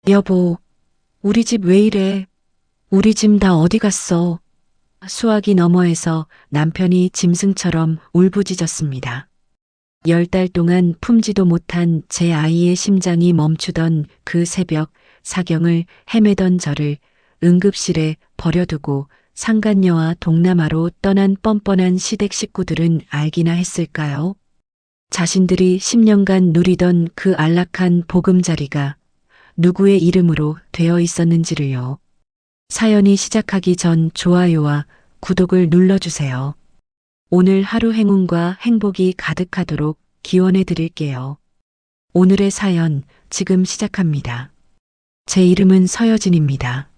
여보, 우리 집 왜 이래? 우리 짐 다 어디 갔어? 수화기 너머에서 남편이 짐승처럼 울부짖었습니다. 10달 동안 품지도 못한 제 아이의 심장이 멈추던 그 새벽 사경을 헤매던 저를 응급실에 버려두고 상간녀와 동남아로 떠난 뻔뻔한 시댁 식구들은 알기나 했을까요? 자신들이 10년간 누리던 그 안락한 보금자리가 누구의 이름으로 되어 있었는지를요. 사연이 시작하기 전 좋아요와 구독을 눌러주세요. 오늘 하루 행운과 행복이 가득하도록 기원해 드릴게요. 오늘의 사연 지금 시작합니다. 제 이름은 서여진입니다.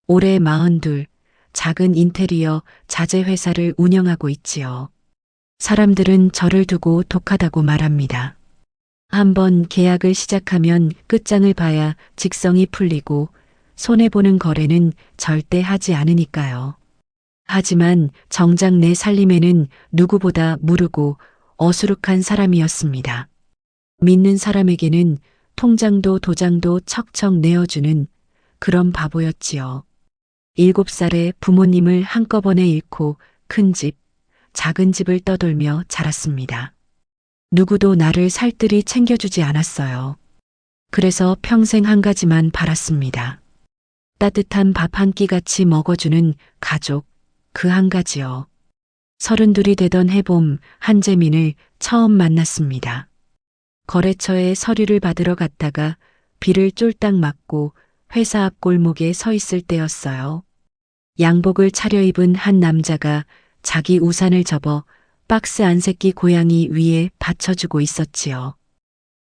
올해 42, 작은 인테리어 자재 회사를 운영하고 있지요. 사람들은 저를 두고 독하다고 말합니다. 한번 계약을 시작하면 끝장을 봐야 직성이 풀리고 손해보는 거래는 절대 하지 않으니까요. 하지만 정작 내 살림에는 누구보다 무르고 어수룩한 사람이었습니다. 믿는 사람에게는 통장도 도장도 척척 내어주는 그런 바보였지요. 7살에 부모님을 한꺼번에 잃고 큰 집, 작은 집을 떠돌며 자랐습니다. 누구도 나를 살뜰히 챙겨주지 않았어요. 그래서 평생 한 가지만 바랐습니다. 따뜻한 밥 한 끼 같이 먹어주는 가족, 그 한 가지요. 32이 되던 해봄 한재민을 처음 만났습니다. 거래처에 서류를 받으러 갔다가 비를 쫄딱 맞고 회사 앞 골목에 서 있을 때였어요. 양복을 차려입은 한 남자가 자기 우산을 접어 박스 안 새끼 고양이 위에 받쳐주고 있었지요.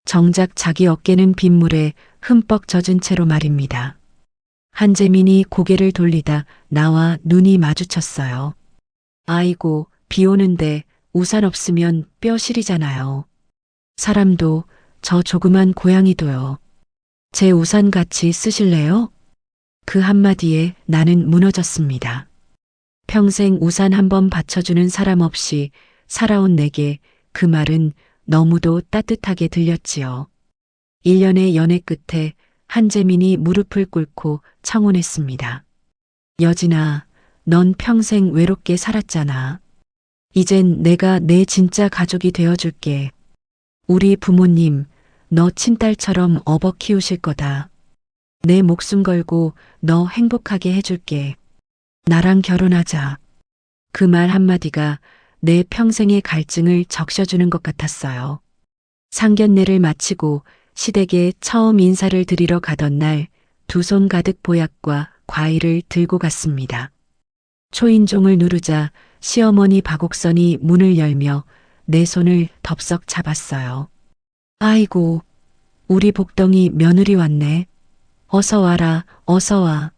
정작 자기 어깨는 빗물에 흠뻑 젖은 채로 말입니다. 한재민이 고개를 돌리다 나와 눈이 마주쳤어요. 아이고, 비 오는데 우산 없으면 뼈 시리잖아요. 사람도 저 조그만 고양이도요. 제 우산 같이 쓰실래요? 그 한마디에 나는 무너졌습니다. 평생 우산 한 번 받쳐주는 사람 없이 살아온 내게 그 말은 너무도 따뜻하게 들렸지요. 1년의 연애 끝에 한재민이 무릎을 꿇고 청혼했습니다. 여진아, 넌 평생 외롭게 살았잖아. 이젠 내가 내 진짜 가족이 되어줄게. 우리 부모님, 너 친딸처럼 업어 키우실 거다. 내 목숨 걸고 너 행복하게 해줄게. 나랑 결혼하자. 그 말 한마디가 내 평생의 갈증을 적셔주는 것 같았어요. 상견례를 마치고 시댁에 처음 인사를 드리러 가던 날 두 손 가득 보약과 과일을 들고 갔습니다. 초인종을 누르자 시어머니 박옥선이 문을 열며 내 손을 덥석 잡았어요. 아이고, 우리 복덩이 며느리 왔네. 어서 와라, 어서 와.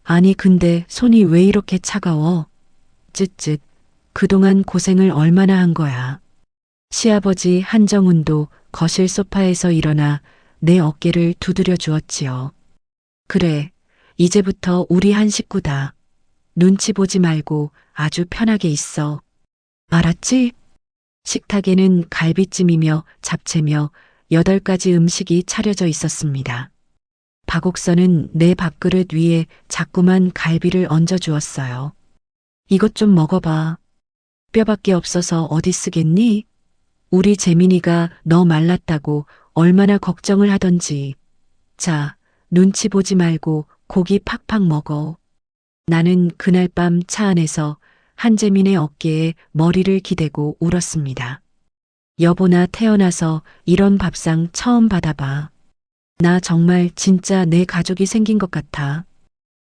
아니 근데 손이 왜 이렇게 차가워? 쯧쯧, 그동안 고생을 얼마나 한 거야. 시아버지 한정훈도 거실 소파에서 일어나 내 어깨를 두드려 주었지요. 그래, 이제부터 우리 한 식구다. 눈치 보지 말고 아주 편하게 있어. 알았지? 식탁에는 갈비찜이며 잡채며 8가지 음식이 차려져 있었습니다. 박옥선은 내 밥그릇 위에 자꾸만 갈비를 얹어 주었어요. 이것 좀 먹어봐. 뼈밖에 없어서 어디 쓰겠니? 우리 재민이가 너 말랐다고 얼마나 걱정을 하던지. 자, 눈치 보지 말고 고기 팍팍 먹어. 나는 그날 밤 차 안에서 한재민의 어깨에 머리를 기대고 울었습니다. 여보, 나 태어나서 이런 밥상 처음 받아봐. 나 정말 진짜 내 가족이 생긴 것 같아.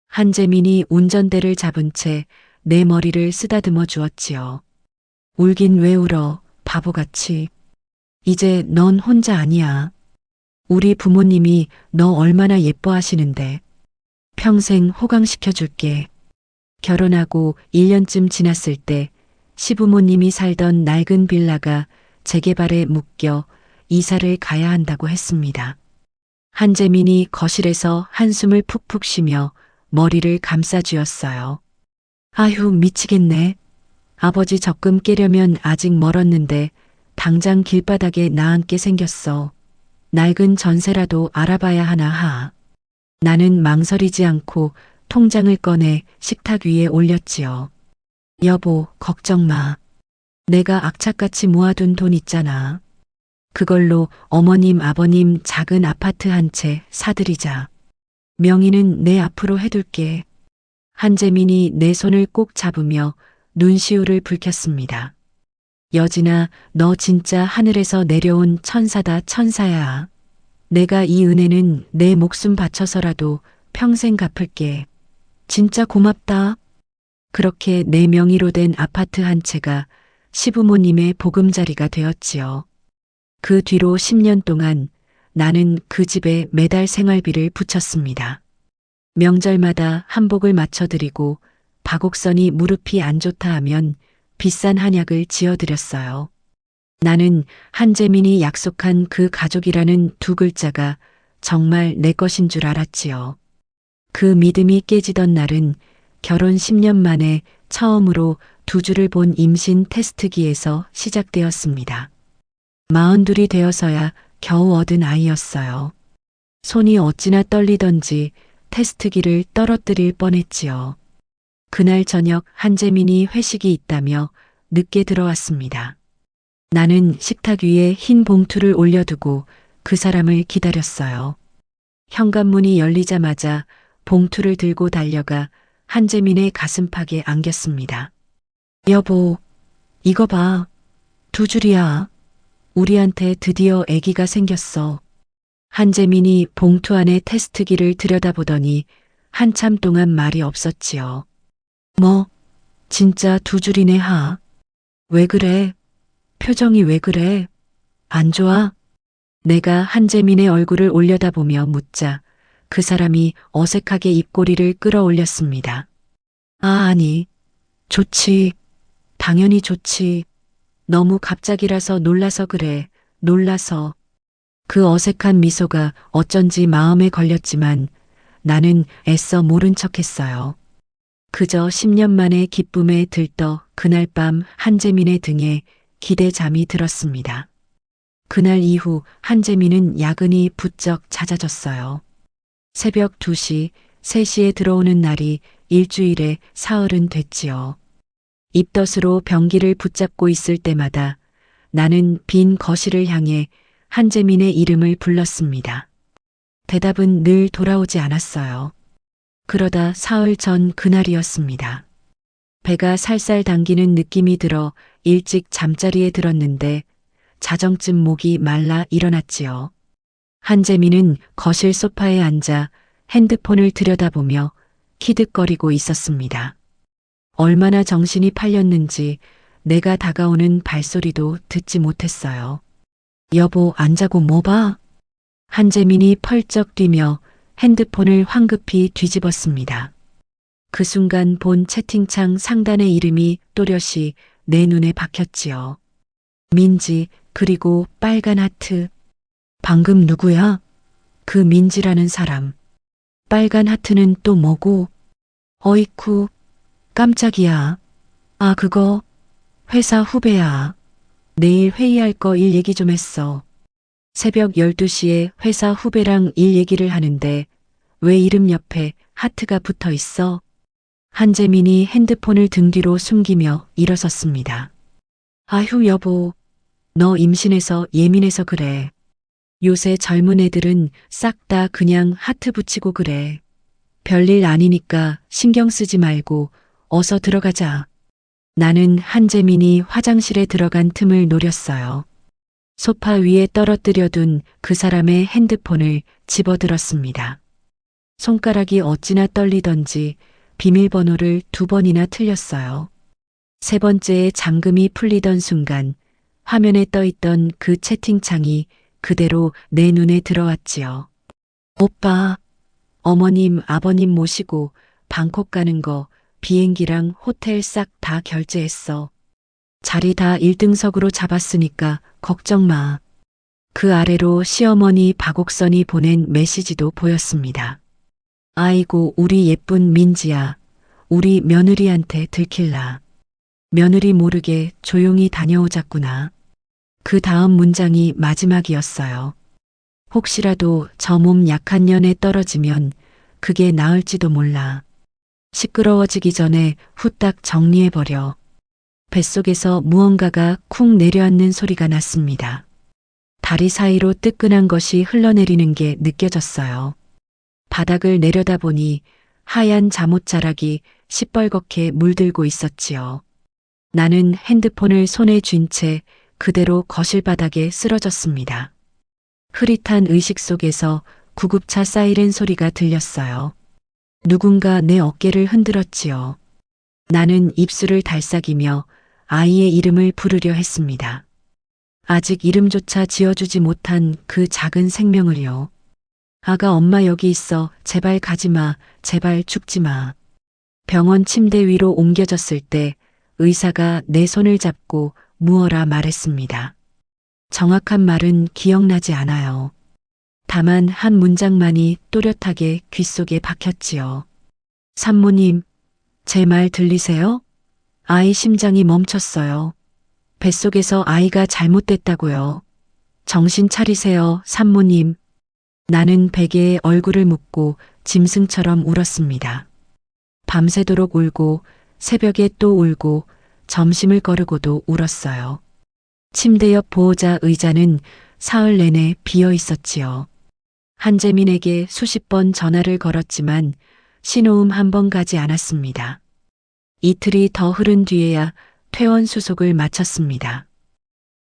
한재민이 운전대를 잡은 채 내 머리를 쓰다듬어 주었지요. 울긴 왜 울어, 바보같이. 이제 넌 혼자 아니야. 우리 부모님이 너 얼마나 예뻐하시는데. 평생 호강시켜줄게. 결혼하고 1년쯤 지났을 때 시부모님이 살던 낡은 빌라가 재개발에 묶여 이사를 가야 한다고 했습니다. 한재민이 거실에서 한숨을 푹푹 쉬며 머리를 감싸쥐었어요. 아휴, 미치겠네. 아버지 적금 깨려면 아직 멀었는데 당장 길바닥에 나앉게 생겼어. 낡은 전세라도 알아봐야 하나 하. 나는 망설이지 않고 통장을 꺼내 식탁 위에 올렸지요. 여보, 걱정 마. 내가 악착같이 모아둔 돈 있잖아. 그걸로 어머님, 아버님 작은 아파트 한 채 사드리자. 명의는 내 앞으로 해둘게. 한재민이 내 손을 꼭 잡으며 눈시울을 붉혔습니다. 여진아, 너 진짜 하늘에서 내려온 천사다, 천사야. 내가 이 은혜는 내 목숨 바쳐서라도 평생 갚을게. 진짜 고맙다. 그렇게 내 명의로 된 아파트 한 채가 시부모님의 보금자리가 되었지요. 그 뒤로 10년 동안 나는 그 집에 매달 생활비를 붙였습니다. 명절마다 한복을 맞춰드리고 박옥선이 무릎이 안 좋다 하면 비싼 한약을 지어드렸어요. 나는 한재민이 약속한 그 가족이라는 두 글자가 정말 내 것인 줄 알았지요. 그 믿음이 깨지던 날은 결혼 10년 만에 처음으로 두 줄을 본 임신 테스트기에서 시작되었습니다. 42이 되어서야 겨우 얻은 아이였어요. 손이 어찌나 떨리던지 테스트기를 떨어뜨릴 뻔했지요. 그날 저녁 한재민이 회식이 있다며 늦게 들어왔습니다. 나는 식탁 위에 흰 봉투를 올려두고 그 사람을 기다렸어요. 현관문이 열리자마자 봉투를 들고 달려가 한재민의 가슴팍에 안겼습니다. 여보, 이거 봐. 두 줄이야. 우리한테 드디어 아기가 생겼어. 한재민이 봉투 안에 테스트기를 들여다보더니 한참 동안 말이 없었지요. 뭐, 진짜 두 줄이네 하. 왜 그래? 표정이 왜 그래? 안 좋아? 내가 한재민의 얼굴을 올려다보며 묻자 그 사람이 어색하게 입꼬리를 끌어올렸습니다. 아니. 좋지. 당연히 좋지. 너무 갑자기라서 놀라서 그래. 놀라서. 그 어색한 미소가 어쩐지 마음에 걸렸지만 나는 애써 모른 척했어요. 그저 10년 만의 기쁨에 들떠 그날 밤 한재민의 등에 기대 잠이 들었습니다. 그날 이후 한재민은 야근이 부쩍 잦아졌어요. 새벽 2시, 3시에 들어오는 날이 일주일에 사흘은 됐지요. 입덧으로 변기를 붙잡고 있을 때마다 나는 빈 거실을 향해 한재민의 이름을 불렀습니다. 대답은 늘 돌아오지 않았어요. 그러다 사흘 전 그날이었습니다. 배가 살살 당기는 느낌이 들어 일찍 잠자리에 들었는데 자정쯤 목이 말라 일어났지요. 한재민은 거실 소파에 앉아 핸드폰을 들여다보며 키득거리고 있었습니다. 얼마나 정신이 팔렸는지 내가 다가오는 발소리도 듣지 못했어요. 여보, 안 자고 뭐 봐? 한재민이 펄쩍 뛰며 핸드폰을 황급히 뒤집었습니다. 그 순간 본 채팅창 상단의 이름이 또렷이 내 눈에 박혔지요. 민지, 그리고 빨간 하트. 방금 누구야? 그 민지라는 사람. 빨간 하트는 또 뭐고? 어이쿠, 깜짝이야. 아, 그거 회사 후배야. 내일 회의할 거 일 얘기 좀 했어. 새벽 12시에 회사 후배랑 일 얘기를 하는데 왜 이름 옆에 하트가 붙어 있어? 한재민이 핸드폰을 등 뒤로 숨기며 일어섰습니다. 아휴, 여보. 너 임신해서 예민해서 그래. 요새 젊은 애들은 싹 다 그냥 하트 붙이고 그래. 별일 아니니까 신경 쓰지 말고 어서 들어가자. 나는 한재민이 화장실에 들어간 틈을 노렸어요. 소파 위에 떨어뜨려둔 그 사람의 핸드폰을 집어들었습니다. 손가락이 어찌나 떨리던지 비밀번호를 2번이나 틀렸어요. 세 번째에 잠금이 풀리던 순간 화면에 떠있던 그 채팅창이 그대로 내 눈에 들어왔지요. 오빠, 어머님, 아버님 모시고 방콕 가는 거 비행기랑 호텔 싹 다 결제했어. 자리 다 1등석으로 잡았으니까 걱정 마. 그 아래로 시어머니 박옥선이 보낸 메시지도 보였습니다. 아이고, 우리 예쁜 민지야. 우리 며느리한테 들킬라. 며느리 모르게 조용히 다녀오자꾸나. 그 다음 문장이 마지막이었어요. 혹시라도 저 몸 약한 년에 떨어지면 그게 나을지도 몰라. 시끄러워지기 전에 후딱 정리해버려. 뱃속에서 무언가가 쿵 내려앉는 소리가 났습니다. 다리 사이로 뜨끈한 것이 흘러내리는 게 느껴졌어요. 바닥을 내려다보니 하얀 잠옷자락이 시뻘겋게 물들고 있었지요. 나는 핸드폰을 손에 쥔 채 그대로 거실 바닥에 쓰러졌습니다. 흐릿한 의식 속에서 구급차 사이렌 소리가 들렸어요. 누군가 내 어깨를 흔들었지요. 나는 입술을 달싹이며 아이의 이름을 부르려 했습니다. 아직 이름조차 지어주지 못한 그 작은 생명을요. 아가, 엄마 여기 있어. 제발 가지마. 제발 죽지마. 병원 침대 위로 옮겨졌을 때 의사가 내 손을 잡고 무어라 말했습니다. 정확한 말은 기억나지 않아요. 다만 한 문장만이 또렷하게 귓속에 박혔지요. 산모님, 제 말 들리세요? 아이 심장이 멈췄어요. 뱃속에서 아이가 잘못됐다고요. 정신 차리세요, 산모님. 나는 베개에 얼굴을 묻고 짐승처럼 울었습니다. 밤새도록 울고 새벽에 또 울고 점심을 거르고도 울었어요. 침대 옆 보호자 의자는 사흘 내내 비어 있었지요. 한재민에게 수십 번 전화를 걸었지만 신호음 한 번 가지 않았습니다. 이틀이 더 흐른 뒤에야 퇴원 수속을 마쳤습니다.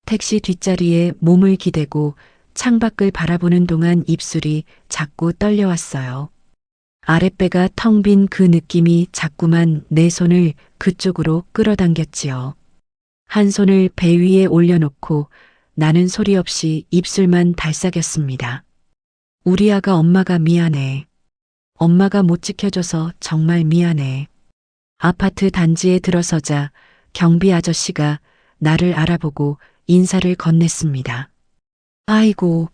택시 뒷자리에 몸을 기대고 창밖을 바라보는 동안 입술이 자꾸 떨려왔어요. 아랫배가 텅 빈 그 느낌이 자꾸만 내 손을 그쪽으로 끌어당겼지요. 한 손을 배 위에 올려놓고 나는 소리 없이 입술만 달싹였습니다. 우리 아가, 엄마가 미안해. 엄마가 못 지켜줘서 정말 미안해. 아파트 단지에 들어서자 경비 아저씨가 나를 알아보고 인사를 건넸습니다. 아이고,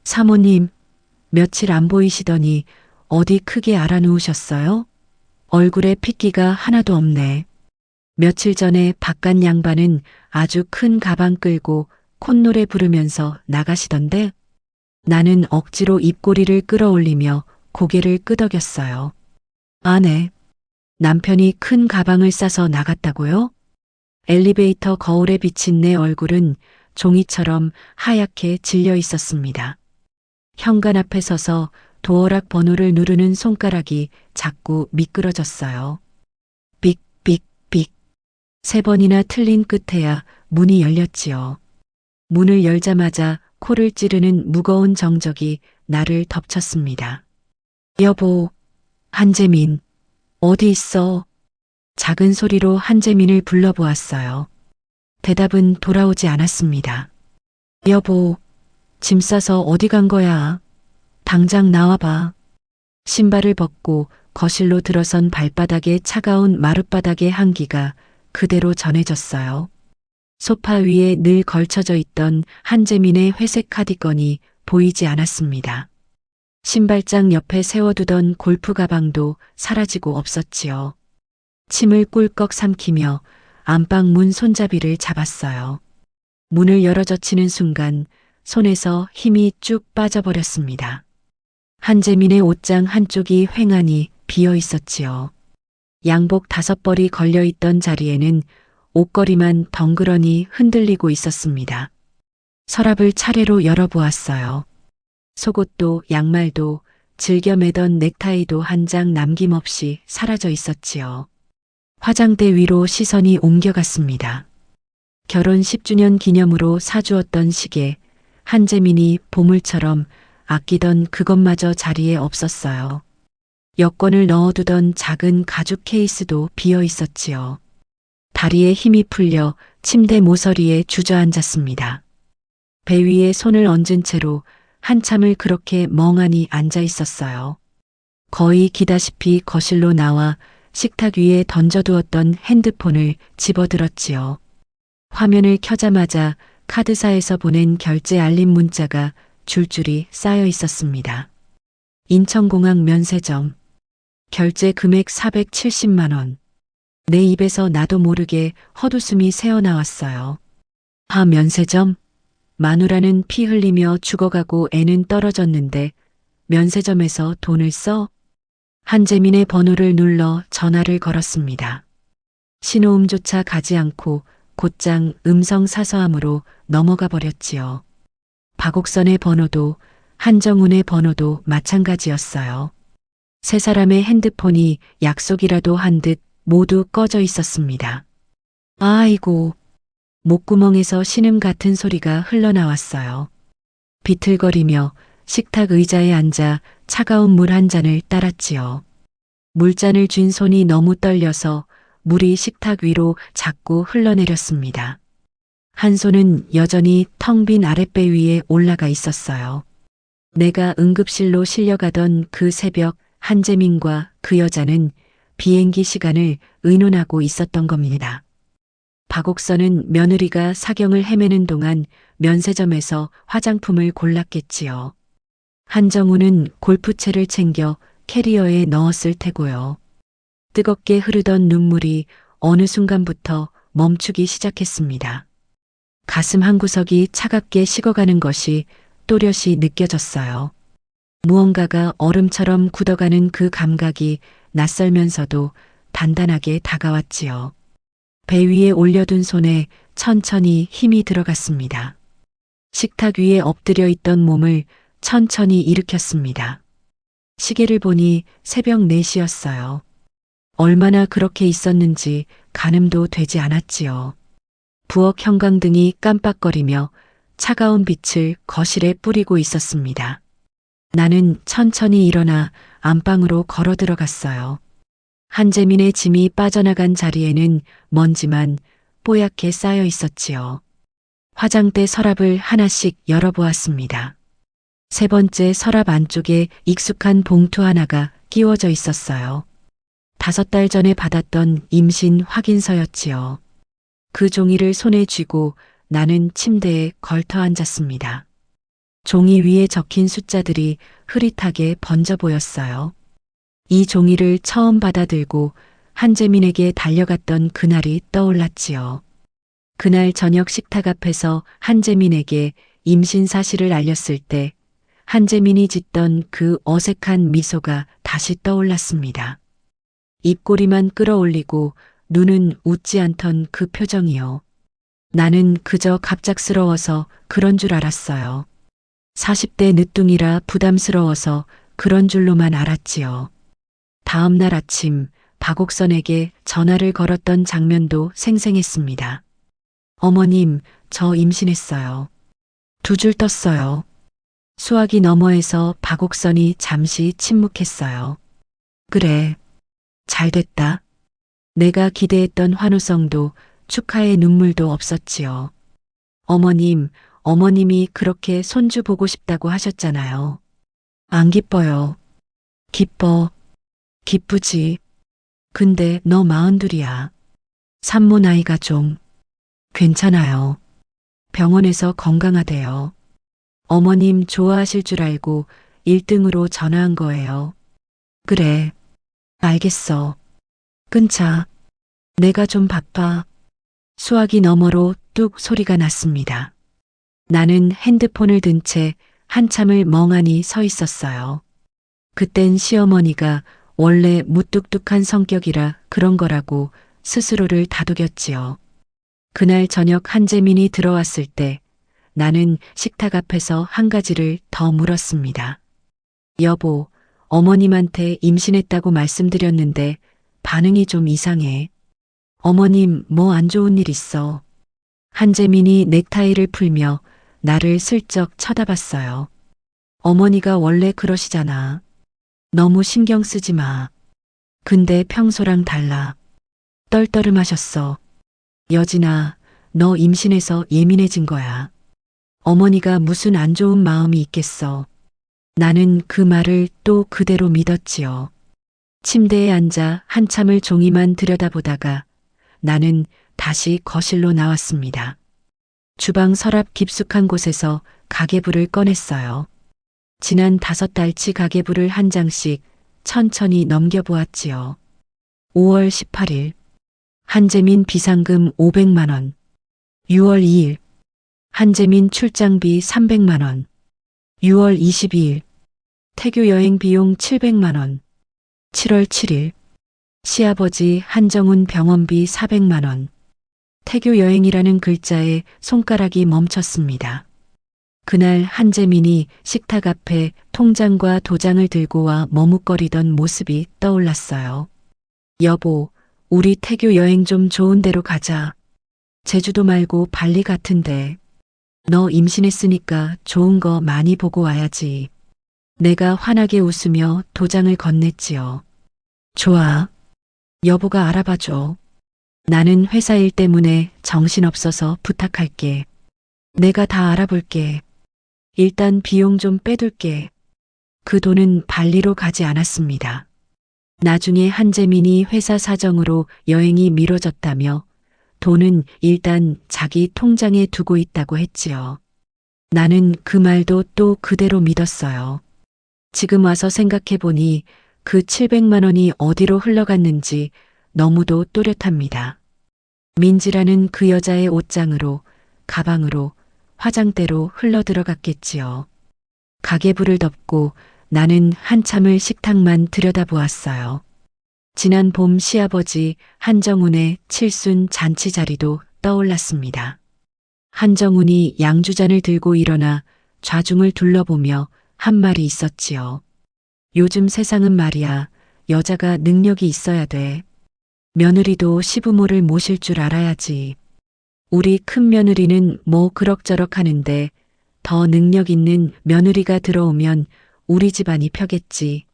사모님, 며칠 안 보이시더니 어디 크게 알아누우셨어요? 얼굴에 핏기가 하나도 없네. 며칠 전에 바깥 양반은 아주 큰 가방 끌고 콧노래 부르면서 나가시던데 나는 억지로 입꼬리를 끌어올리며 고개를 끄덕였어요. 아네, 남편이 큰 가방을 싸서 나갔다고요? 엘리베이터 거울에 비친 내 얼굴은 종이처럼 하얗게 질려 있었습니다. 현관 앞에 서서 도어락 번호를 누르는 손가락이 자꾸 미끄러졌어요. 삑삑삑. 3번이나 틀린 끝에야 문이 열렸지요. 문을 열자마자 코를 찌르는 무거운 정적이 나를 덮쳤습니다. 여보, 한재민, 어디 있어? 작은 소리로 한재민을 불러보았어요. 대답은 돌아오지 않았습니다. 여보, 짐 싸서 어디 간 거야? 당장 나와봐. 신발을 벗고 거실로 들어선 발바닥에 차가운 마룻바닥의 향기가 그대로 전해졌어요. 소파 위에 늘 걸쳐져 있던 한재민의 회색 카디건이 보이지 않았습니다. 신발장 옆에 세워두던 골프 가방도 사라지고 없었지요. 침을 꿀꺽 삼키며 안방 문 손잡이를 잡았어요. 문을 열어젖히는 순간 손에서 힘이 쭉 빠져버렸습니다. 한재민의 옷장 한쪽이 휑하니 비어 있었지요. 양복 5벌이 걸려있던 자리에는 옷걸이만 덩그러니 흔들리고 있었습니다. 서랍을 차례로 열어보았어요. 속옷도 양말도 즐겨 매던 넥타이도 한 장 남김없이 사라져 있었지요. 화장대 위로 시선이 옮겨갔습니다. 결혼 10주년 기념으로 사주었던 시계, 한재민이 보물처럼 아끼던 그것마저 자리에 없었어요. 여권을 넣어두던 작은 가죽 케이스도 비어 있었지요. 다리에 힘이 풀려 침대 모서리에 주저앉았습니다. 배 위에 손을 얹은 채로 한참을 그렇게 멍하니 앉아 있었어요. 거의 기다시피 거실로 나와 식탁 위에 던져두었던 핸드폰을 집어들었지요. 화면을 켜자마자 카드사에서 보낸 결제 알림 문자가 줄줄이 쌓여 있었습니다. 인천공항 면세점. 결제 금액 470만 원. 내 입에서 나도 모르게 헛웃음이 새어나왔어요. 아, 면세점? 마누라는 피 흘리며 죽어가고 애는 떨어졌는데 면세점에서 돈을 써? 한재민의 번호를 눌러 전화를 걸었습니다. 신호음조차 가지 않고 곧장 음성 사서함으로 넘어가 버렸지요. 박옥선의 번호도 한정훈의 번호도 마찬가지였어요. 세 사람의 핸드폰이 약속이라도 한 듯 모두 꺼져 있었습니다. 아이고, 목구멍에서 신음 같은 소리가 흘러나왔어요. 비틀거리며 식탁 의자에 앉아 차가운 물 한 잔을 따랐지요. 물잔을 쥔 손이 너무 떨려서 물이 식탁 위로 자꾸 흘러내렸습니다. 한 손은 여전히 텅 빈 아랫배 위에 올라가 있었어요. 내가 응급실로 실려가던 그 새벽 한재민과 그 여자는 비행기 시간을 의논하고 있었던 겁니다. 박옥선은 며느리가 사경을 헤매는 동안 면세점에서 화장품을 골랐겠지요. 한정우는 골프채를 챙겨 캐리어에 넣었을 테고요. 뜨겁게 흐르던 눈물이 어느 순간부터 멈추기 시작했습니다. 가슴 한구석이 차갑게 식어가는 것이 또렷이 느껴졌어요. 무언가가 얼음처럼 굳어가는 그 감각이 낯설면서도 단단하게 다가왔지요. 배 위에 올려둔 손에 천천히 힘이 들어갔습니다. 식탁 위에 엎드려 있던 몸을 천천히 일으켰습니다. 시계를 보니 새벽 4시였어요. 얼마나 그렇게 있었는지 가늠도 되지 않았지요. 부엌 형광등이 깜빡거리며 차가운 빛을 거실에 뿌리고 있었습니다. 나는 천천히 일어나 안방으로 걸어 들어갔어요. 한재민의 짐이 빠져나간 자리에는 먼지만 뽀얗게 쌓여 있었지요. 화장대 서랍을 하나씩 열어보았습니다. 세 번째 서랍 안쪽에 익숙한 봉투 하나가 끼워져 있었어요. 5달 전에 받았던 임신 확인서였지요. 그 종이를 손에 쥐고 나는 침대에 걸터 앉았습니다. 종이 위에 적힌 숫자들이 흐릿하게 번져 보였어요. 이 종이를 처음 받아들고 한재민에게 달려갔던 그날이 떠올랐지요. 그날 저녁 식탁 앞에서 한재민에게 임신 사실을 알렸을 때 한재민이 짓던 그 어색한 미소가 다시 떠올랐습니다. 입꼬리만 끌어올리고 눈은 웃지 않던 그 표정이요. 나는 그저 갑작스러워서 그런 줄 알았어요. 40대 늦둥이라 부담스러워서 그런 줄로만 알았지요. 다음 날 아침 박옥선에게 전화를 걸었던 장면도 생생했습니다. 어머님, 저 임신했어요. 2줄 떴어요. 수화기 너머에서 박옥선이 잠시 침묵했어요. 그래, 잘됐다. 내가 기대했던 환호성도 축하의 눈물도 없었지요. 어머님, 어머님이 그렇게 손주 보고 싶다고 하셨잖아요. 안 기뻐요. 기뻐. 기쁘지. 근데 너 42이야. 산모 나이가 좀. 괜찮아요. 병원에서 건강하대요. 어머님 좋아하실 줄 알고 1등으로 전화한 거예요. 그래. 알겠어. 끊자. 내가 좀 바빠. 수화기 너머로 뚝 소리가 났습니다. 나는 핸드폰을 든 채 한참을 멍하니 서 있었어요. 그땐 시어머니가 원래 무뚝뚝한 성격이라 그런 거라고 스스로를 다독였지요. 그날 저녁 한재민이 들어왔을 때 나는 식탁 앞에서 한 가지를 더 물었습니다. 여보, 어머님한테 임신했다고 말씀드렸는데 반응이 좀 이상해. 어머님, 뭐 안 좋은 일 있어? 한재민이 넥타이를 풀며 나를 슬쩍 쳐다봤어요. 어머니가 원래 그러시잖아. 너무 신경 쓰지 마. 근데 평소랑 달라. 떨떠름하셨어. 여진아, 너 임신해서 예민해진 거야. 어머니가 무슨 안 좋은 마음이 있겠어. 나는 그 말을 또 그대로 믿었지요. 침대에 앉아 한참을 종이만 들여다보다가 나는 다시 거실로 나왔습니다. 주방 서랍 깊숙한 곳에서 가계부를 꺼냈어요. 지난 5달치 가계부를 한 장씩 천천히 넘겨보았지요. 5월 18일 한재민 비상금 500만 원. 6월 2일 한재민 출장비 300만 원. 6월 22일 태교 여행 비용 700만 원. 7월 7일 시아버지 한정훈 병원비 400만 원. 태교 여행이라는 글자에 손가락이 멈췄습니다. 그날 한재민이 식탁 앞에 통장과 도장을 들고 와 머뭇거리던 모습이 떠올랐어요. 여보, 우리 태교 여행 좀 좋은 데로 가자. 제주도 말고 발리 같은데. 너 임신했으니까 좋은 거 많이 보고 와야지. 내가 환하게 웃으며 도장을 건넸지요. 좋아. 여보가 알아봐줘. 나는 회사 일 때문에 정신없어서 부탁할게. 내가 다 알아볼게. 일단 비용 좀 빼둘게. 그 돈은 발리로 가지 않았습니다. 나중에 한재민이 회사 사정으로 여행이 미뤄졌다며 돈은 일단 자기 통장에 두고 있다고 했지요. 나는 그 말도 또 그대로 믿었어요. 지금 와서 생각해보니 그 700만 원이 어디로 흘러갔는지 너무도 또렷합니다. 민지라는 그 여자의 옷장으로, 가방으로, 화장대로 흘러들어갔겠지요. 가계부를 덮고 나는 한참을 식탁만 들여다보았어요. 지난 봄 시아버지 한정훈의 칠순 잔치 자리도 떠올랐습니다. 한정훈이 양주잔을 들고 일어나 좌중을 둘러보며 한 말이 있었지요. 요즘 세상은 말이야, 여자가 능력이 있어야 돼. 며느리도 시부모를 모실 줄 알아야지. 우리 큰 며느리는 뭐 그럭저럭 하는데 더 능력 있는 며느리가 들어오면 우리 집안이 펴겠지.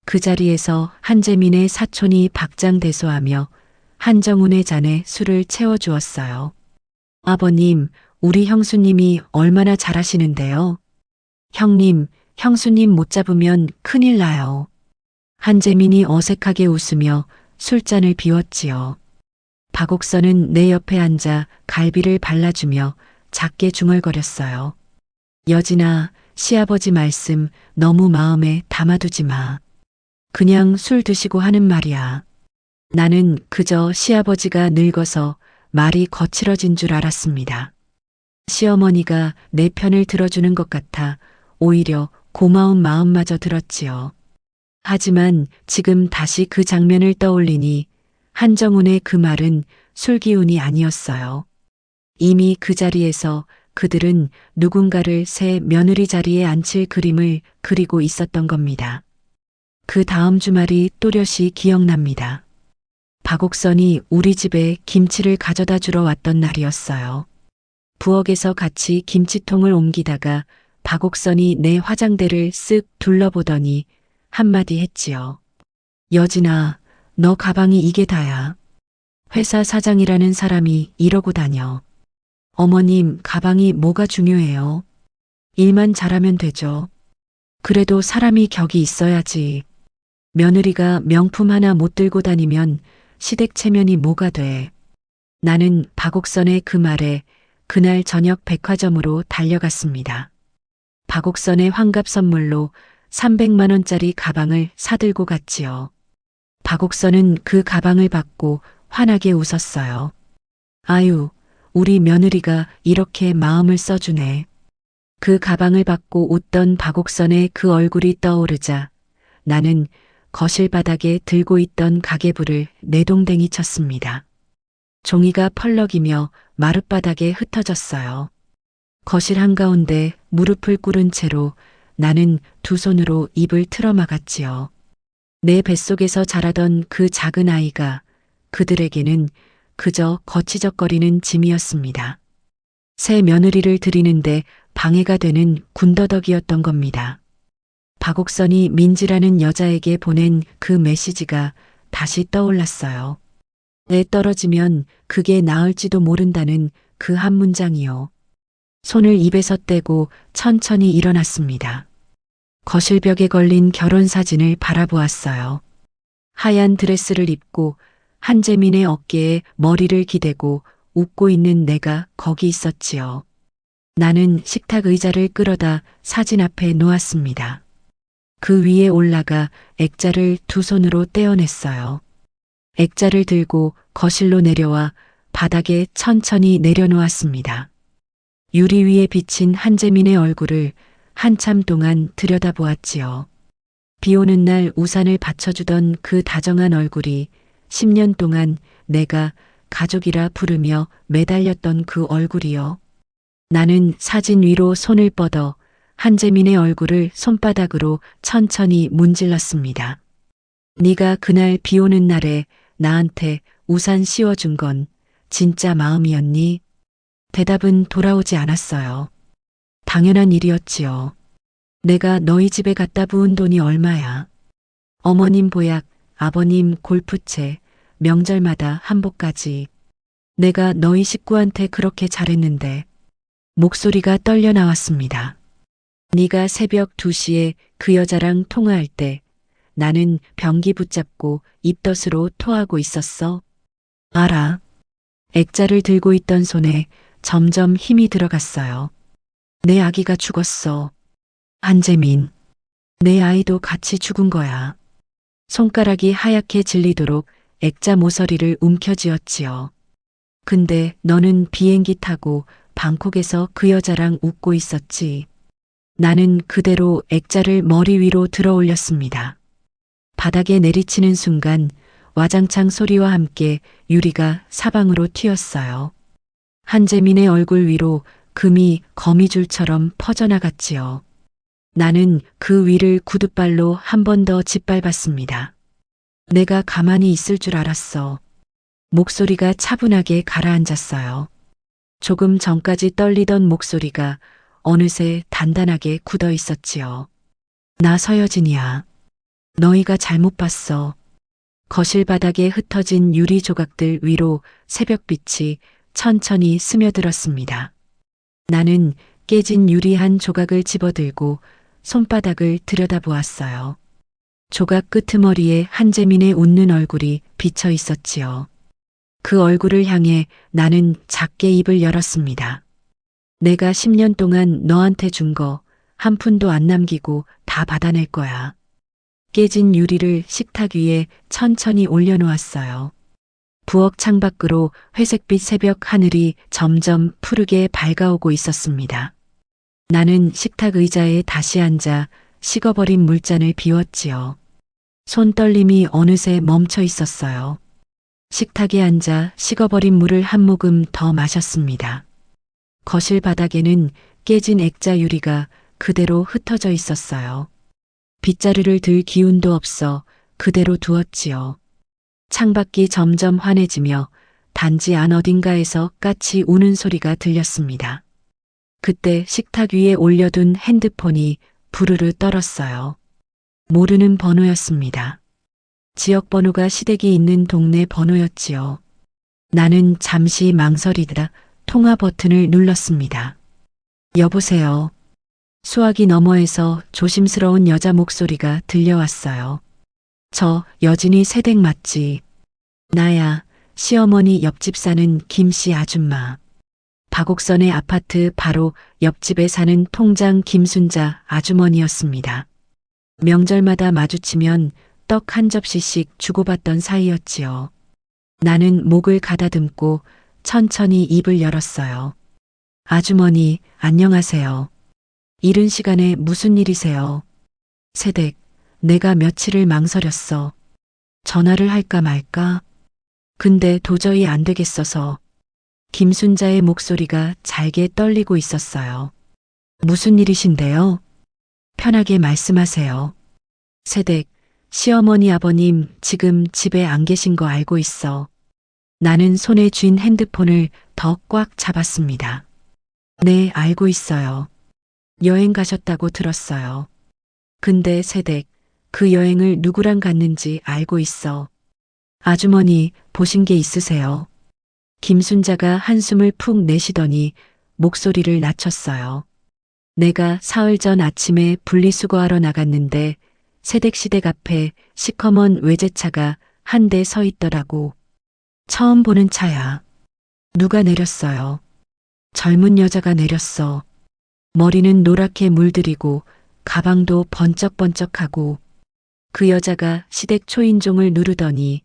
그 자리에서 한재민의 사촌이 박장대소하며 한정훈의 잔에 술을 채워주었어요. 아버님, 우리 형수님이 얼마나 잘하시는데요. 형님, 형수님 못 잡으면 큰일 나요. 한재민이 어색하게 웃으며 술잔을 비웠지요. 박옥선은 내 옆에 앉아 갈비를 발라주며 작게 중얼거렸어요. 여진아, 시아버지 말씀 너무 마음에 담아두지 마. 그냥 술 드시고 하는 말이야. 나는 그저 시아버지가 늙어서 말이 거칠어진 줄 알았습니다. 시어머니가 내 편을 들어주는 것 같아 오히려 고마운 마음마저 들었지요. 하지만 지금 다시 그 장면을 떠올리니 한정훈의 그 말은 술기운이 아니었어요. 이미 그 자리에서 그들은 누군가를 새 며느리 자리에 앉힐 그림을 그리고 있었던 겁니다. 그 다음 주말이 또렷이 기억납니다. 박옥선이 우리 집에 김치를 가져다 주러 왔던 날이었어요. 부엌에서 같이 김치통을 옮기다가 박옥선이 내 화장대를 쓱 둘러보더니 한마디 했지요. 여진아, 너 가방이 이게 다야. 회사 사장이라는 사람이 이러고 다녀. 어머님, 가방이 뭐가 중요해요? 일만 잘하면 되죠. 그래도 사람이 격이 있어야지. 며느리가 명품 하나 못 들고 다니면 시댁 체면이 뭐가 돼. 나는 박옥선의 그 말에 그날 저녁 백화점으로 달려갔습니다. 박옥선의 환갑 선물로 300만 원짜리 가방을 사들고 갔지요. 박옥선은 그 가방을 받고 환하게 웃었어요. 아유, 우리 며느리가 이렇게 마음을 써주네. 그 가방을 받고 웃던 박옥선의 그 얼굴이 떠오르자 나는 거실 바닥에 들고 있던 가계부를 내동댕이 쳤습니다. 종이가 펄럭이며 마룻바닥에 흩어졌어요. 거실 한가운데 무릎을 꿇은 채로 나는 두 손으로 입을 틀어막았지요. 내 뱃속에서 자라던 그 작은 아이가 그들에게는 그저 거치적거리는 짐이었습니다. 새 며느리를 들이는데 방해가 되는 군더더기였던 겁니다. 박옥선이 민지라는 여자에게 보낸 그 메시지가 다시 떠올랐어요. 애 떨어지면 그게 나을지도 모른다는 그 한 문장이요. 손을 입에서 떼고 천천히 일어났습니다. 거실벽에 걸린 결혼사진을 바라보았어요. 하얀 드레스를 입고 한재민의 어깨에 머리를 기대고 웃고 있는 내가 거기 있었지요. 나는 식탁 의자를 끌어다 사진 앞에 놓았습니다. 그 위에 올라가 액자를 두 손으로 떼어냈어요. 액자를 들고 거실로 내려와 바닥에 천천히 내려놓았습니다. 유리 위에 비친 한재민의 얼굴을 한참 동안 들여다보았지요. 비 오는 날 우산을 받쳐주던 그 다정한 얼굴이 10년 동안 내가 가족이라 부르며 매달렸던 그 얼굴이요. 나는 사진 위로 손을 뻗어 한재민의 얼굴을 손바닥으로 천천히 문질렀습니다. 네가 그날 비 오는 날에 나한테 우산 씌워준 건 진짜 마음이었니? 대답은 돌아오지 않았어요. 당연한 일이었지요. 내가 너희 집에 갖다 부은 돈이 얼마야? 어머님 보약, 아버님 골프채, 명절마다 한복까지. 내가 너희 식구한테 그렇게 잘했는데 목소리가 떨려 나왔습니다. 네가 새벽 2시에 그 여자랑 통화할 때 나는 변기 붙잡고 입덧으로 토하고 있었어. 알아. 액자를 들고 있던 손에 점점 힘이 들어갔어요. 내 아기가 죽었어. 한재민. 내 아이도 같이 죽은 거야. 손가락이 하얗게 질리도록 액자 모서리를 움켜쥐었지요. 근데 너는 비행기 타고 방콕에서 그 여자랑 웃고 있었지. 나는 그대로 액자를 머리 위로 들어 올렸습니다. 바닥에 내리치는 순간 와장창 소리와 함께 유리가 사방으로 튀었어요. 한재민의 얼굴 위로 금이 거미줄처럼 퍼져나갔지요. 나는 그 위를 구둣발로 한 번 더 짓밟았습니다. 내가 가만히 있을 줄 알았어. 목소리가 차분하게 가라앉았어요. 조금 전까지 떨리던 목소리가 어느새 단단하게 굳어 있었지요. 나 서여진이야. 너희가 잘못 봤어. 거실 바닥에 흩어진 유리 조각들 위로 새벽빛이 천천히 스며들었습니다. 나는 깨진 유리 한 조각을 집어들고 손바닥을 들여다보았어요. 조각 끄트머리에 한재민의 웃는 얼굴이 비쳐 있었지요. 그 얼굴을 향해 나는 작게 입을 열었습니다. 내가 10년 동안 너한테 준 거 한 푼도 안 남기고 다 받아낼 거야. 깨진 유리를 식탁 위에 천천히 올려놓았어요. 부엌 창밖으로 회색빛 새벽 하늘이 점점 푸르게 밝아오고 있었습니다. 나는 식탁 의자에 다시 앉아 식어버린 물잔을 비웠지요. 손떨림이 어느새 멈춰 있었어요. 식탁에 앉아 식어버린 물을 한 모금 더 마셨습니다. 거실 바닥에는 깨진 액자 유리가 그대로 흩어져 있었어요. 빗자루를 들 기운도 없어 그대로 두었지요. 창밖이 점점 환해지며 단지 안 어딘가에서 까치 우는 소리가 들렸습니다. 그때 식탁 위에 올려둔 핸드폰이 부르르 떨었어요. 모르는 번호였습니다. 지역 번호가 시댁이 있는 동네 번호였지요. 나는 잠시 망설이다 통화 버튼을 눌렀습니다. 여보세요. 수화기 너머에서 조심스러운 여자 목소리가 들려왔어요. 저 여진이 새댁 맞지? 나야, 시어머니 옆집 사는 김씨 아줌마. 박옥선의 아파트 바로 옆집에 사는 통장 김순자 아주머니였습니다. 명절마다 마주치면 떡 한 접시씩 주고받던 사이였지요. 나는 목을 가다듬고 천천히 입을 열었어요. 아주머니, 안녕하세요. 이른 시간에 무슨 일이세요? 새댁, 내가 며칠을 망설였어. 전화를 할까 말까? 근데 도저히 안 되겠어서. 김순자의 목소리가 잘게 떨리고 있었어요. 무슨 일이신데요? 편하게 말씀하세요. 새댁, 시어머니 아버님 지금 집에 안 계신 거 알고 있어. 나는 손에 쥔 핸드폰을 더 꽉 잡았습니다. 네, 알고 있어요. 여행 가셨다고 들었어요. 근데 새댁, 그 여행을 누구랑 갔는지 알고 있어. 아주머니, 보신 게 있으세요? 김순자가 한숨을 푹 내쉬더니 목소리를 낮췄어요. 내가 사흘 전 아침에 분리수거하러 나갔는데 새댁시댁 앞에 시커먼 외제차가 한 대 서 있더라고. 처음 보는 차야. 누가 내렸어요? 젊은 여자가 내렸어. 머리는 노랗게 물들이고 가방도 번쩍번쩍하고. 그 여자가 시댁 초인종을 누르더니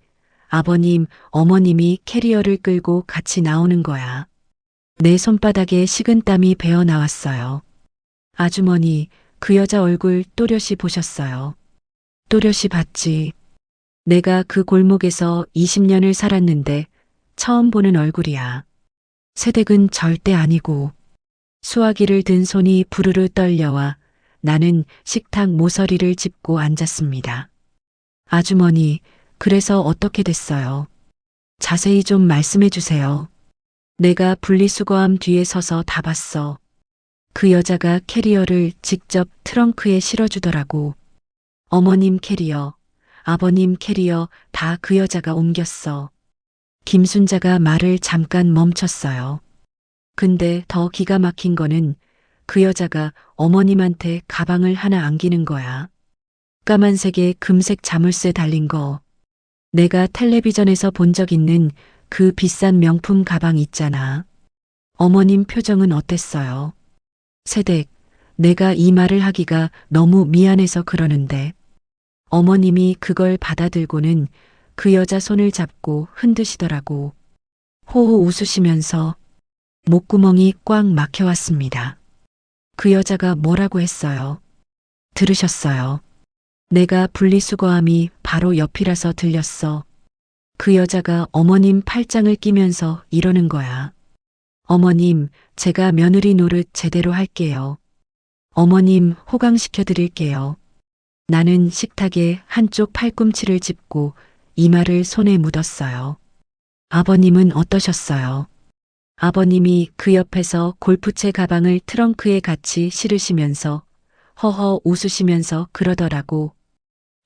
아버님, 어머님이 캐리어를 끌고 같이 나오는 거야. 내 손바닥에 식은땀이 배어 나왔어요. 아주머니, 그 여자 얼굴 또렷이 보셨어요. 또렷이 봤지. 내가 그 골목에서 20년을 살았는데 처음 보는 얼굴이야. 새댁은 절대 아니고 수화기를 든 손이 부르르 떨려와 나는 식탁 모서리를 짚고 앉았습니다. 아주머니, 그래서 어떻게 됐어요? 자세히 좀 말씀해 주세요. 내가 분리수거함 뒤에 서서 다 봤어. 그 여자가 캐리어를 직접 트렁크에 실어주더라고. 어머님 캐리어, 아버님 캐리어 다 그 여자가 옮겼어. 김순자가 말을 잠깐 멈췄어요. 근데 더 기가 막힌 거는 그 여자가 어머님한테 가방을 하나 안기는 거야. 까만색의 금색 자물쇠 달린 거. 내가 텔레비전에서 본 적 있는 그 비싼 명품 가방 있잖아. 어머님 표정은 어땠어요? 새댁, 내가 이 말을 하기가 너무 미안해서 그러는데 어머님이 그걸 받아들고는 그 여자 손을 잡고 흔드시더라고. 호호 웃으시면서 목구멍이 꽉 막혀왔습니다. 그 여자가 뭐라고 했어요? 들으셨어요? 내가 분리수거함이 바로 옆이라서 들렸어. 그 여자가 어머님 팔짱을 끼면서 이러는 거야. 어머님, 제가 며느리 노릇 제대로 할게요. 어머님 호강시켜 드릴게요. 나는 식탁에 한쪽 팔꿈치를 짚고 이마를 손에 묻었어요. 아버님은 어떠셨어요? 아버님이 그 옆에서 골프채 가방을 트렁크에 같이 실으시면서 허허 웃으시면서 그러더라고.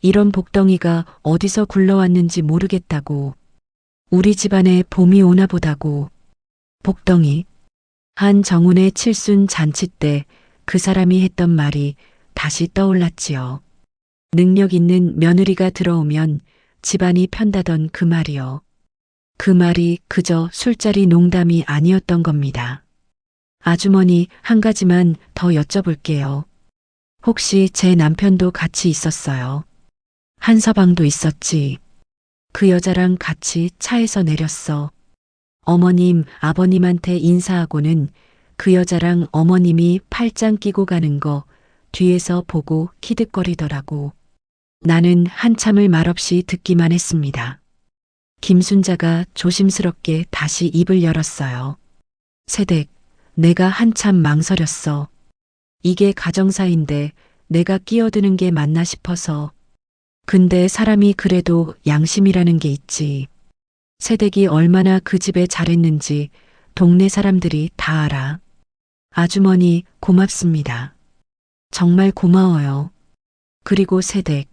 이런 복덩이가 어디서 굴러왔는지 모르겠다고. 우리 집안에 봄이 오나 보다고. 복덩이. 한정훈의 칠순 잔치 때 그 사람이 했던 말이 다시 떠올랐지요. 능력 있는 며느리가 들어오면 집안이 편다던 그 말이요. 그 말이 그저 술자리 농담이 아니었던 겁니다. 아주머니, 한 가지만 더 여쭤볼게요. 혹시 제 남편도 같이 있었어요? 한서방도 있었지. 그 여자랑 같이 차에서 내렸어. 어머님, 아버님한테 인사하고는 그 여자랑 어머님이 팔짱 끼고 가는 거 뒤에서 보고 키득거리더라고. 나는 한참을 말없이 듣기만 했습니다. 김순자가 조심스럽게 다시 입을 열었어요. 새댁, 내가 한참 망설였어. 이게 가정사인데 내가 끼어드는 게 맞나 싶어서. 근데 사람이 그래도 양심이라는 게 있지. 새댁이 얼마나 그 집에 잘했는지 동네 사람들이 다 알아. 아주머니, 고맙습니다. 정말 고마워요. 그리고 새댁,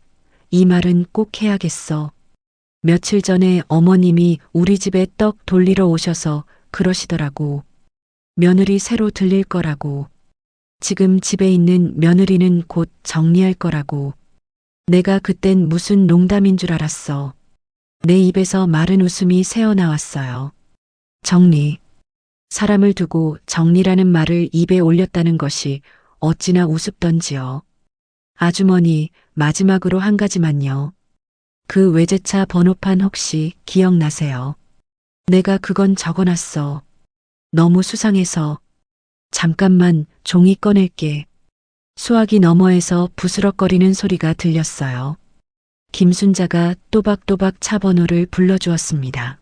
이 말은 꼭 해야겠어. 며칠 전에 어머님이 우리 집에 떡 돌리러 오셔서 그러시더라고. 며느리 새로 들릴 거라고. 지금 집에 있는 며느리는 곧 정리할 거라고. 내가 그땐 무슨 농담인 줄 알았어. 내 입에서 마른 웃음이 새어나왔어요. 정리. 사람을 두고 정리라는 말을 입에 올렸다는 것이 어찌나 우습던지요. 아주머니, 마지막으로 한 가지만요. 그 외제차 번호판 혹시 기억나세요? 내가 그건 적어놨어. 너무 수상해서. 잠깐만 종이 꺼낼게. 수화기 너머에서 부스럭거리는 소리가 들렸어요. 김순자가 또박또박 차 번호를 불러주었습니다.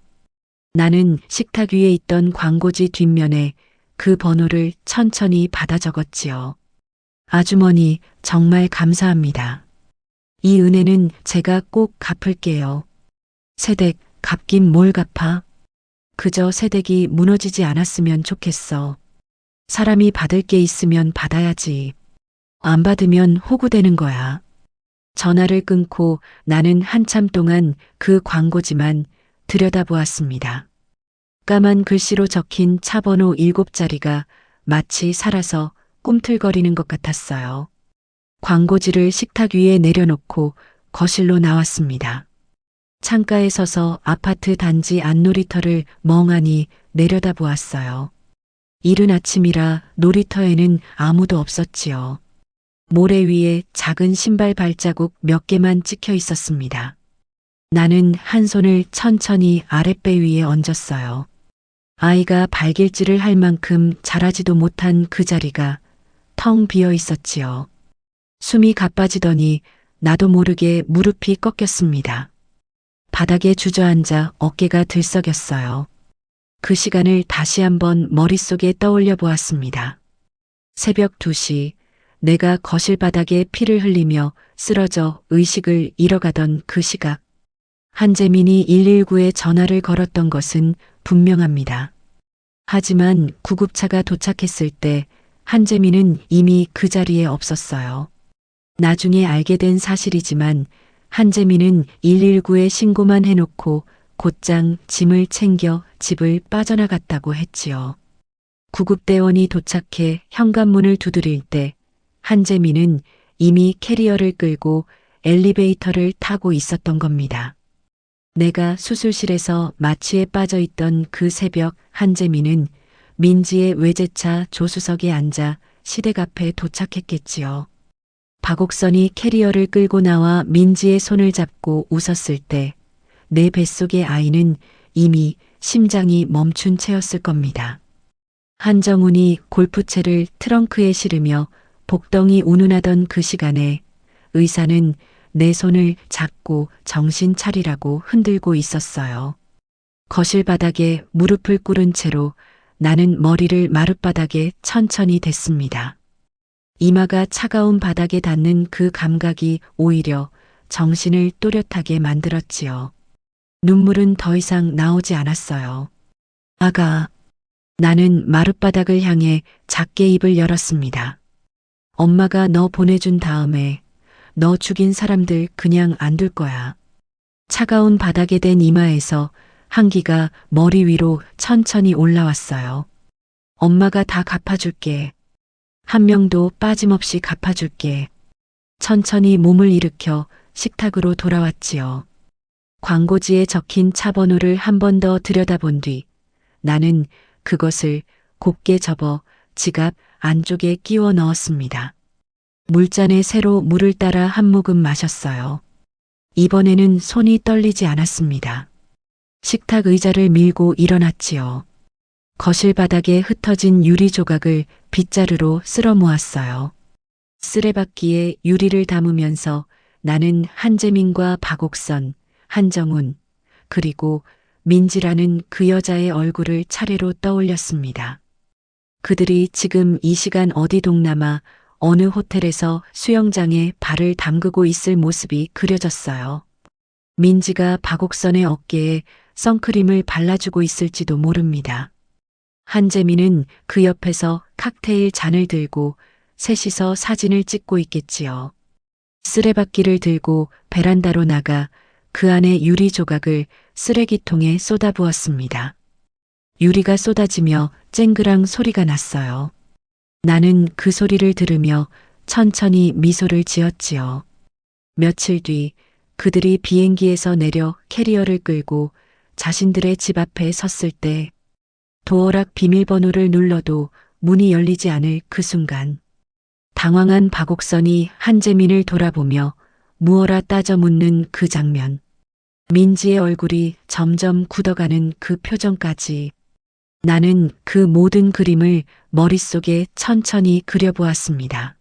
나는 식탁 위에 있던 광고지 뒷면에 그 번호를 천천히 받아 적었지요. 아주머니, 정말 감사합니다. 이 은혜는 제가 꼭 갚을게요. 새댁, 갚긴 뭘 갚아? 그저 새댁이 무너지지 않았으면 좋겠어. 사람이 받을 게 있으면 받아야지. 안 받으면 호구되는 거야. 전화를 끊고 나는 한참 동안 그 광고지만 들여다보았습니다. 까만 글씨로 적힌 차 번호 7자리가 마치 살아서 꿈틀거리는 것 같았어요. 광고지를 식탁 위에 내려놓고 거실로 나왔습니다. 창가에 서서 아파트 단지 앞놀이터를 멍하니 내려다보았어요. 이른 아침이라 놀이터에는 아무도 없었지요. 모래 위에 작은 신발 발자국 몇 개만 찍혀 있었습니다. 나는 한 손을 천천히 아랫배 위에 얹었어요. 아이가 발길질을 할 만큼 자라지도 못한 그 자리가 텅 비어 있었지요. 숨이 가빠지더니 나도 모르게 무릎이 꺾였습니다. 바닥에 주저앉아 어깨가 들썩였어요. 그 시간을 다시 한번 머릿속에 떠올려 보았습니다. 새벽 2시, 내가 거실 바닥에 피를 흘리며 쓰러져 의식을 잃어가던 그 시각. 한재민이 119에 전화를 걸었던 것은 분명합니다. 하지만 구급차가 도착했을 때 한재민은 이미 그 자리에 없었어요. 나중에 알게 된 사실이지만 한재민은 119에 신고만 해놓고 곧장 짐을 챙겨 집을 빠져나갔다고 했지요. 구급대원이 도착해 현관문을 두드릴 때 한재민은 이미 캐리어를 끌고 엘리베이터를 타고 있었던 겁니다. 내가 수술실에서 마취에 빠져 있던 그 새벽 한재민은 민지의 외제차 조수석에 앉아 시댁 앞에 도착했겠지요. 박옥선이 캐리어를 끌고 나와 민지의 손을 잡고 웃었을 때 내 뱃속의 아이는 이미 심장이 멈춘 채였을 겁니다. 한정훈이 골프채를 트렁크에 실으며 복덩이 운운하던 그 시간에 의사는 내 손을 잡고 정신 차리라고 흔들고 있었어요. 거실 바닥에 무릎을 꿇은 채로 나는 머리를 마룻바닥에 천천히 댔습니다. 이마가 차가운 바닥에 닿는 그 감각이 오히려 정신을 또렷하게 만들었지요. 눈물은 더 이상 나오지 않았어요. 아가, 나는 마룻바닥을 향해 작게 입을 열었습니다. 엄마가 너 보내준 다음에 너 죽인 사람들 그냥 안 둘 거야. 차가운 바닥에 댄 이마에서 한기가 머리 위로 천천히 올라왔어요. 엄마가 다 갚아줄게. 한 명도 빠짐없이 갚아줄게. 천천히 몸을 일으켜 식탁으로 돌아왔지요. 광고지에 적힌 차 번호를 한 번 더 들여다본 뒤 나는 그것을 곱게 접어 지갑 안쪽에 끼워 넣었습니다. 물잔에 새로 물을 따라 한 모금 마셨어요. 이번에는 손이 떨리지 않았습니다. 식탁 의자를 밀고 일어났지요. 거실 바닥에 흩어진 유리 조각을 빗자루로 쓸어 모았어요. 쓰레받기에 유리를 담으면서 나는 한재민과 박옥선, 한정훈, 그리고 민지라는 그 여자의 얼굴을 차례로 떠올렸습니다. 그들이 지금 이 시간 어디 동남아 어느 호텔에서 수영장에 발을 담그고 있을 모습이 그려졌어요. 민지가 박옥선의 어깨에 선크림을 발라주고 있을지도 모릅니다. 한재민은 그 옆에서 칵테일 잔을 들고 셋이서 사진을 찍고 있겠지요. 쓰레받기를 들고 베란다로 나가 그 안에 유리 조각을 쓰레기통에 쏟아부었습니다. 유리가 쏟아지며 쨍그랑 소리가 났어요. 나는 그 소리를 들으며 천천히 미소를 지었지요. 며칠 뒤 그들이 비행기에서 내려 캐리어를 끌고 자신들의 집 앞에 섰을 때 도어락 비밀번호를 눌러도 문이 열리지 않을 그 순간 당황한 박옥선이 한재민을 돌아보며 무어라 따져 묻는 그 장면. 민지의 얼굴이 점점 굳어가는 그 표정까지 나는 그 모든 그림을 머릿속에 천천히 그려보았습니다.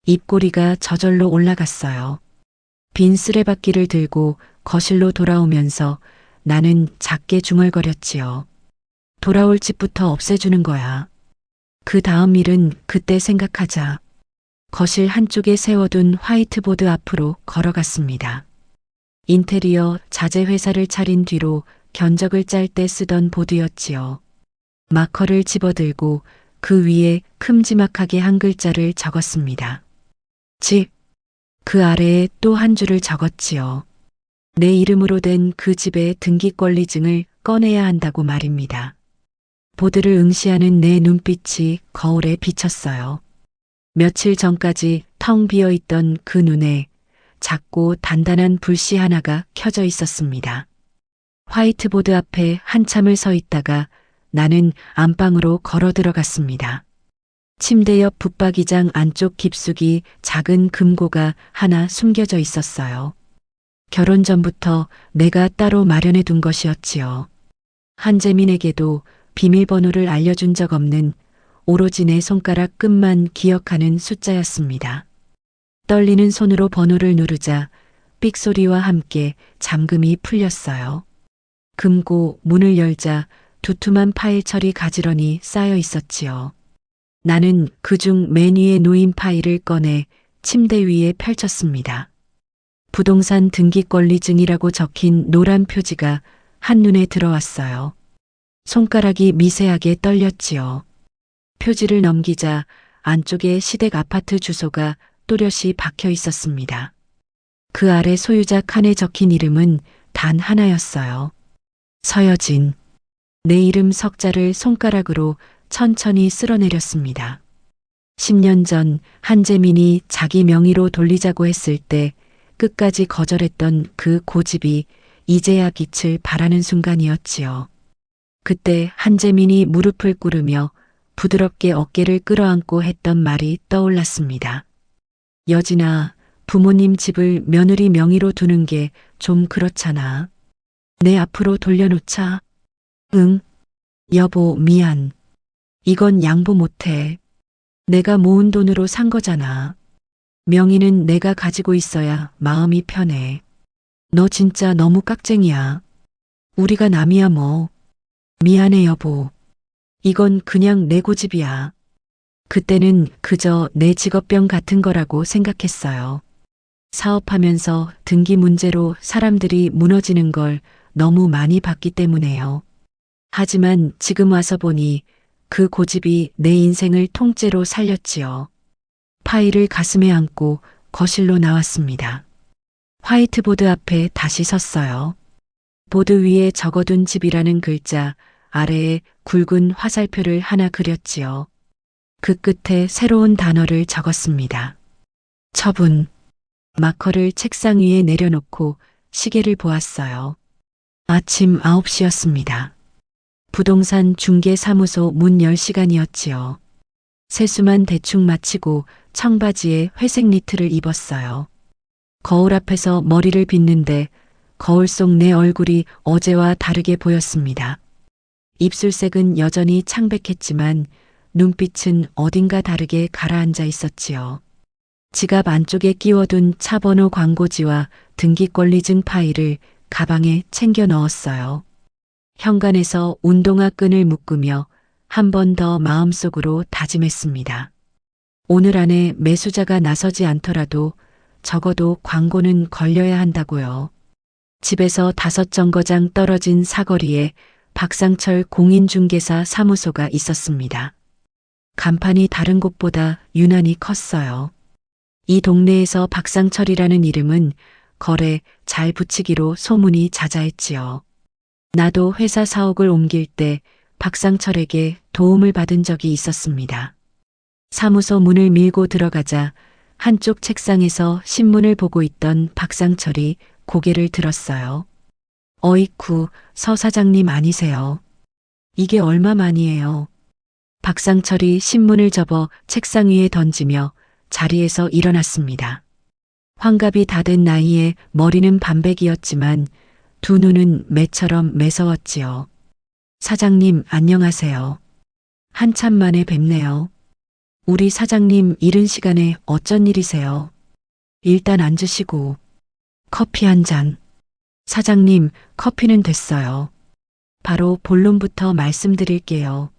입꼬리가 저절로 올라갔어요. 빈 쓰레받기를 들고 거실로 돌아오면서 나는 작게 중얼거렸지요. 돌아올 집부터 없애주는 거야. 그 다음 일은 그때 생각하자. 거실 한쪽에 세워둔 화이트보드 앞으로 걸어갔습니다. 인테리어 자재 회사를 차린 뒤로 견적을 짤 때 쓰던 보드였지요. 마커를 집어들고 그 위에 큼지막하게 한 글자를 적었습니다. 집. 그 아래에 또 한 줄을 적었지요. 내 이름으로 된 그 집의 등기권리증을 꺼내야 한다고 말입니다. 보드를 응시하는 내 눈빛이 거울에 비쳤어요. 며칠 전까지 텅 비어 있던 그 눈에 작고 단단한 불씨 하나가 켜져 있었습니다. 화이트보드 앞에 한참을 서 있다가 나는 안방으로 걸어 들어갔습니다. 침대 옆 붙박이장 안쪽 깊숙이 작은 금고가 하나 숨겨져 있었어요. 결혼 전부터 내가 따로 마련해 둔 것이었지요. 한재민에게도 비밀번호를 알려준 적 없는 오로지 내 손가락 끝만 기억하는 숫자였습니다. 떨리는 손으로 번호를 누르자 삑소리와 함께 잠금이 풀렸어요. 금고 문을 열자 두툼한 파일 처리 가지런히 쌓여 있었지요. 나는 그중 맨 위에 놓인 파일을 꺼내 침대 위에 펼쳤습니다. 부동산 등기권리증이라고 적힌 노란 표지가 한눈에 들어왔어요. 손가락이 미세하게 떨렸지요. 표지를 넘기자 안쪽에 시댁 아파트 주소가 또렷이 박혀 있었습니다. 그 아래 소유자 칸에 적힌 이름은 단 하나였어요. 서여진. 내 이름 석자를 손가락으로 천천히 쓸어내렸습니다. 10년 전 한재민이 자기 명의로 돌리자고 했을 때 끝까지 거절했던 그 고집이 이제야 빛을 발하는 순간이었지요. 그때 한재민이 무릎을 꿇으며 부드럽게 어깨를 끌어안고 했던 말이 떠올랐습니다. 여진아, 부모님 집을 며느리 명의로 두는 게 좀 그렇잖아. 내 앞으로 돌려놓자. 응. 여보, 미안. 이건 양보 못해. 내가 모은 돈으로 산 거잖아. 명의는 내가 가지고 있어야 마음이 편해. 너 진짜 너무 깍쟁이야. 우리가 남이야 뭐. 미안해 여보. 이건 그냥 내 고집이야. 그때는 그저 내 직업병 같은 거라고 생각했어요. 사업하면서 등기 문제로 사람들이 무너지는 걸 너무 많이 봤기 때문에요. 하지만 지금 와서 보니 그 고집이 내 인생을 통째로 살렸지요. 파일을 가슴에 안고 거실로 나왔습니다. 화이트보드 앞에 다시 섰어요. 보드 위에 적어둔 집이라는 글자 아래에 굵은 화살표를 하나 그렸지요. 그 끝에 새로운 단어를 적었습니다. 처분. 마커를 책상 위에 내려놓고 시계를 보았어요. 아침 9시였습니다. 부동산 중개사무소 문 열 시간이었지요. 세수만 대충 마치고 청바지에 회색 니트를 입었어요. 거울 앞에서 머리를 빗는데 거울 속 내 얼굴이 어제와 다르게 보였습니다. 입술색은 여전히 창백했지만 눈빛은 어딘가 다르게 가라앉아 있었지요. 지갑 안쪽에 끼워둔 차번호 광고지와 등기권리증 파일을 가방에 챙겨 넣었어요. 현관에서 운동화 끈을 묶으며 한 번 더 마음속으로 다짐했습니다. 오늘 안에 매수자가 나서지 않더라도 적어도 광고는 걸려야 한다고요. 집에서 5정거장 떨어진 사거리에 박상철 공인중개사 사무소가 있었습니다. 간판이 다른 곳보다 유난히 컸어요. 이 동네에서 박상철이라는 이름은 거래 잘 붙이기로 소문이 자자했지요. 나도 회사 사옥을 옮길 때 박상철에게 도움을 받은 적이 있었습니다. 사무소 문을 밀고 들어가자 한쪽 책상에서 신문을 보고 있던 박상철이 고개를 들었어요. 어이쿠, 서 사장님 아니세요? 이게 얼마만이에요? 박상철이 신문을 접어 책상 위에 던지며 자리에서 일어났습니다. 환갑이 다 된 나이에 머리는 반백이었지만 두 눈은 매처럼 매서웠지요. 사장님 안녕하세요. 한참 만에 뵙네요. 우리 사장님 이른 시간에 어쩐 일이세요? 일단 앉으시고 커피 한 잔. 사장님 커피는 됐어요. 바로 본론부터 말씀드릴게요.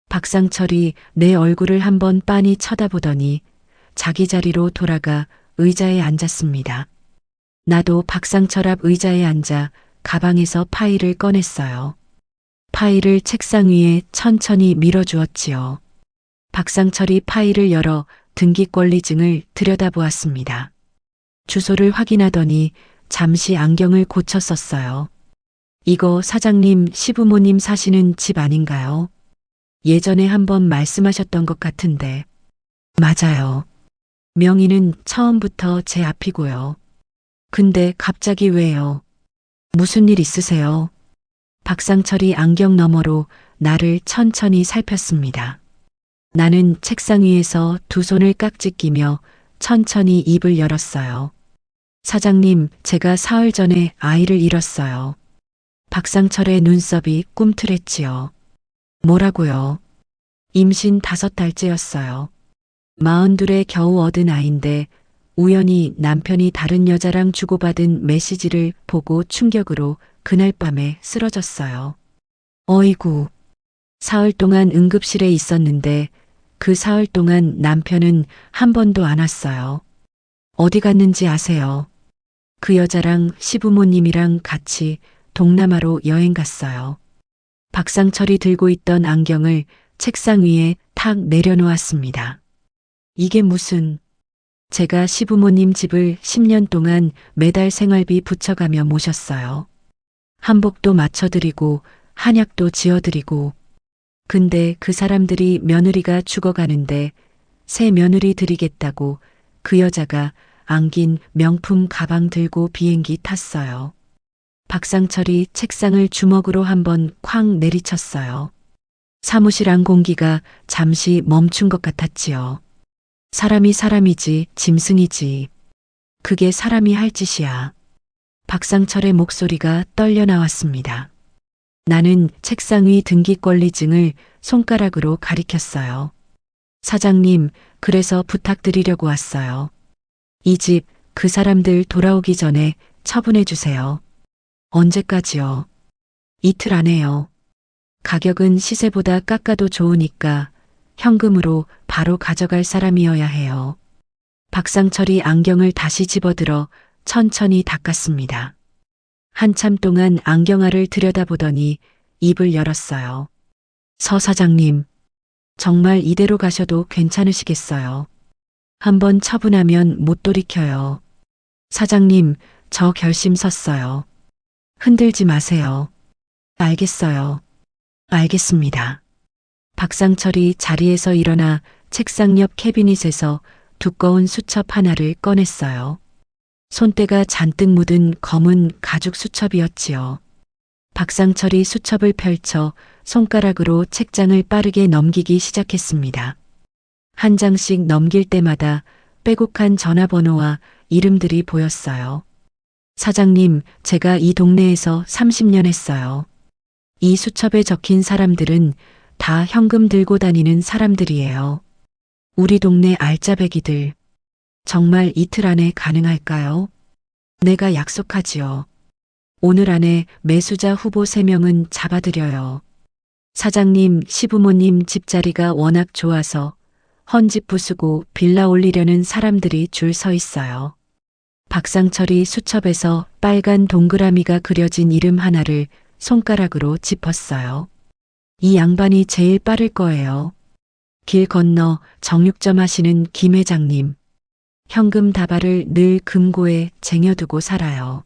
박상철이 내 얼굴을 한번 빤히 쳐다보더니 자기 자리로 돌아가 의자에 앉았습니다. 나도 박상철 앞 의자에 앉아 가방에서 파일을 꺼냈어요. 파일을 책상 위에 천천히 밀어주었지요. 박상철이 파일을 열어 등기권리증을 들여다보았습니다. 주소를 확인하더니 잠시 안경을 고쳐 썼어요. 이거 사장님 시부모님 사시는 집 아닌가요? 예전에 한번 말씀하셨던 것 같은데. 맞아요. 명의는 처음부터 제 앞이고요. 근데 갑자기 왜요? 무슨 일 있으세요? 박상철이 안경 너머로 나를 천천히 살폈습니다. 나는 책상 위에서 두 손을 깍지 끼며 천천히 입을 열었어요. 사장님, 제가 사흘 전에 아이를 잃었어요. 박상철의 눈썹이 꿈틀했지요. 뭐라고요? 임신 5달째였어요. 42에 겨우 얻은 아인데 우연히 남편이 다른 여자랑 주고받은 메시지를 보고 충격으로 그날 밤에 쓰러졌어요. 어이구. 사흘 동안 응급실에 있었는데 그 사흘 동안 남편은 한 번도 안 왔어요. 어디 갔는지 아세요? 그 여자랑 시부모님이랑 같이 동남아로 여행 갔어요. 박상철이 들고 있던 안경을 책상 위에 탁 내려놓았습니다. 이게 무슨... 제가 시부모님 집을 10년 동안 매달 생활비 붙여가며 모셨어요. 한복도 맞춰드리고 한약도 지어드리고. 근데 그 사람들이 며느리가 죽어가는데 새 며느리 드리겠다고 그 여자가 안긴 명품 가방 들고 비행기 탔어요. 박상철이 책상을 주먹으로 한번 쾅 내리쳤어요. 사무실 안 공기가 잠시 멈춘 것 같았지요. 사람이 사람이지 짐승이지. 그게 사람이 할 짓이야. 박상철의 목소리가 떨려 나왔습니다. 나는 책상 위 등기권리증을 손가락으로 가리켰어요. 사장님, 그래서 부탁드리려고 왔어요. 이 집 그 사람들 돌아오기 전에 처분해 주세요. 언제까지요? 이틀 안에요. 가격은 시세보다 깎아도 좋으니까 현금으로 바로 가져갈 사람이어야 해요. 박상철이 안경을 다시 집어들어 천천히 닦았습니다. 한참 동안 안경알을 들여다보더니 입을 열었어요. 서 사장님, 정말 이대로 가셔도 괜찮으시겠어요? 한번 처분하면 못 돌이켜요. 사장님, 저 결심 섰어요. 흔들지 마세요. 알겠어요. 알겠습니다. 박상철이 자리에서 일어나 책상 옆 캐비닛에서 두꺼운 수첩 하나를 꺼냈어요. 손때가 잔뜩 묻은 검은 가죽 수첩이었지요. 박상철이 수첩을 펼쳐 손가락으로 책장을 빠르게 넘기기 시작했습니다. 한 장씩 넘길 때마다 빼곡한 전화번호와 이름들이 보였어요. 사장님, 제가 이 동네에서 30년 했어요. 이 수첩에 적힌 사람들은 다 현금 들고 다니는 사람들이에요. 우리 동네 알짜배기들. 정말 이틀 안에 가능할까요? 내가 약속하지요. 오늘 안에 매수자 후보 3명은 잡아드려요. 사장님, 시부모님 집자리가 워낙 좋아서 헌집 부수고 빌라 올리려는 사람들이 줄 서 있어요. 박상철이 수첩에서 빨간 동그라미가 그려진 이름 하나를 손가락으로 짚었어요. 이 양반이 제일 빠를 거예요. 길 건너 정육점 하시는 김 회장님. 현금 다발을 늘 금고에 쟁여두고 살아요.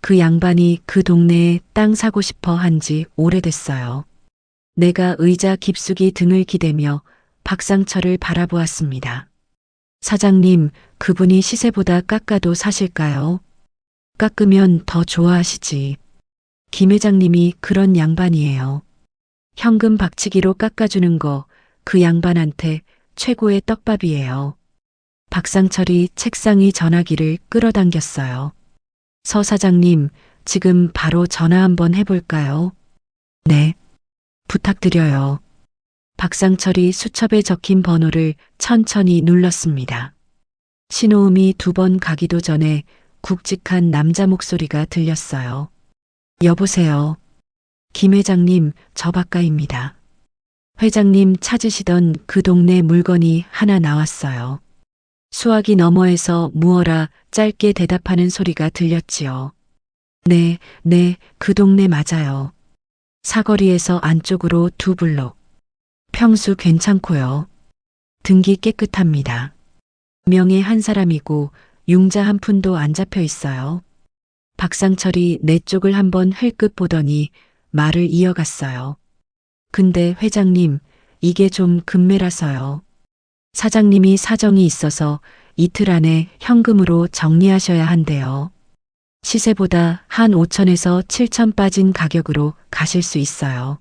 그 양반이 그 동네에 땅 사고 싶어 한지 오래됐어요. 내가 의자 깊숙이 등을 기대며 박상철을 바라보았습니다. 사장님, 그분이 시세보다 깎아도 사실까요? 깎으면 더 좋아하시지. 김 회장님이 그런 양반이에요. 현금 박치기로 깎아주는 거 그 양반한테 최고의 떡밥이에요. 박상철이 책상 위 전화기를 끌어당겼어요. 서 사장님, 지금 바로 전화 한번 해볼까요? 네. 부탁드려요. 박상철이 수첩에 적힌 번호를 천천히 눌렀습니다. 신호음이 2번 가기도 전에 굵직한 남자 목소리가 들렸어요. 여보세요. 김 회장님, 저 박가입니다. 회장님 찾으시던 그 동네 물건이 하나 나왔어요. 수화기 너머에서 무어라 짧게 대답하는 소리가 들렸지요. 네, 그 동네 맞아요. 사거리에서 안쪽으로 2블록. 평수 괜찮고요. 등기 깨끗합니다. 명예 한 사람이고 융자 한 푼도 안 잡혀 있어요. 박상철이 내 쪽을 한번 흘끗 보더니 말을 이어갔어요. 근데 회장님, 이게 좀 급매라서요. 사장님이 사정이 있어서 이틀 안에 현금으로 정리하셔야 한대요. 시세보다 한 5천에서 7천 빠진 가격으로 가실 수 있어요.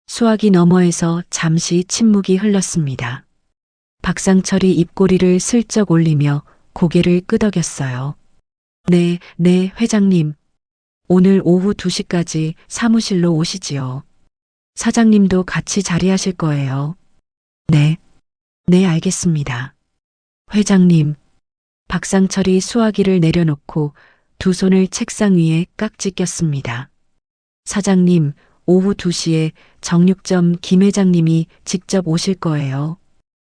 수화기 너머에서 잠시 침묵이 흘렀습니다. 박상철이 입꼬리를 슬쩍 올리며 고개를 끄덕였어요. 네, 회장님. 오늘 오후 2시까지 사무실로 오시지요. 사장님도 같이 자리하실 거예요. 네, 알겠습니다. 회장님, 박상철이 수화기를 내려놓고 두 손을 책상 위에 깍지 꼈습니다. 사장님, 오후 2시에 정육점 김 회장님이 직접 오실 거예요.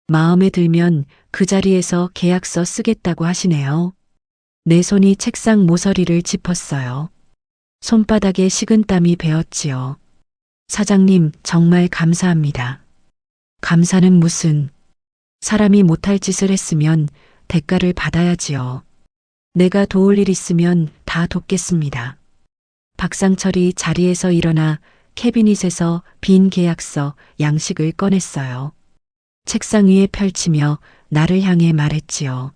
마음에 들면 그 자리에서 계약서 쓰겠다고 하시네요. 내 손이 책상 모서리를 짚었어요. 손바닥에 식은땀이 배었지요. 사장님, 정말 감사합니다. 감사는 무슨. 사람이 못할 짓을 했으면 대가를 받아야지요. 내가 도울 일 있으면 다 돕겠습니다. 박상철이 자리에서 일어나 캐비닛에서 빈 계약서, 양식을 꺼냈어요. 책상 위에 펼치며 나를 향해 말했지요.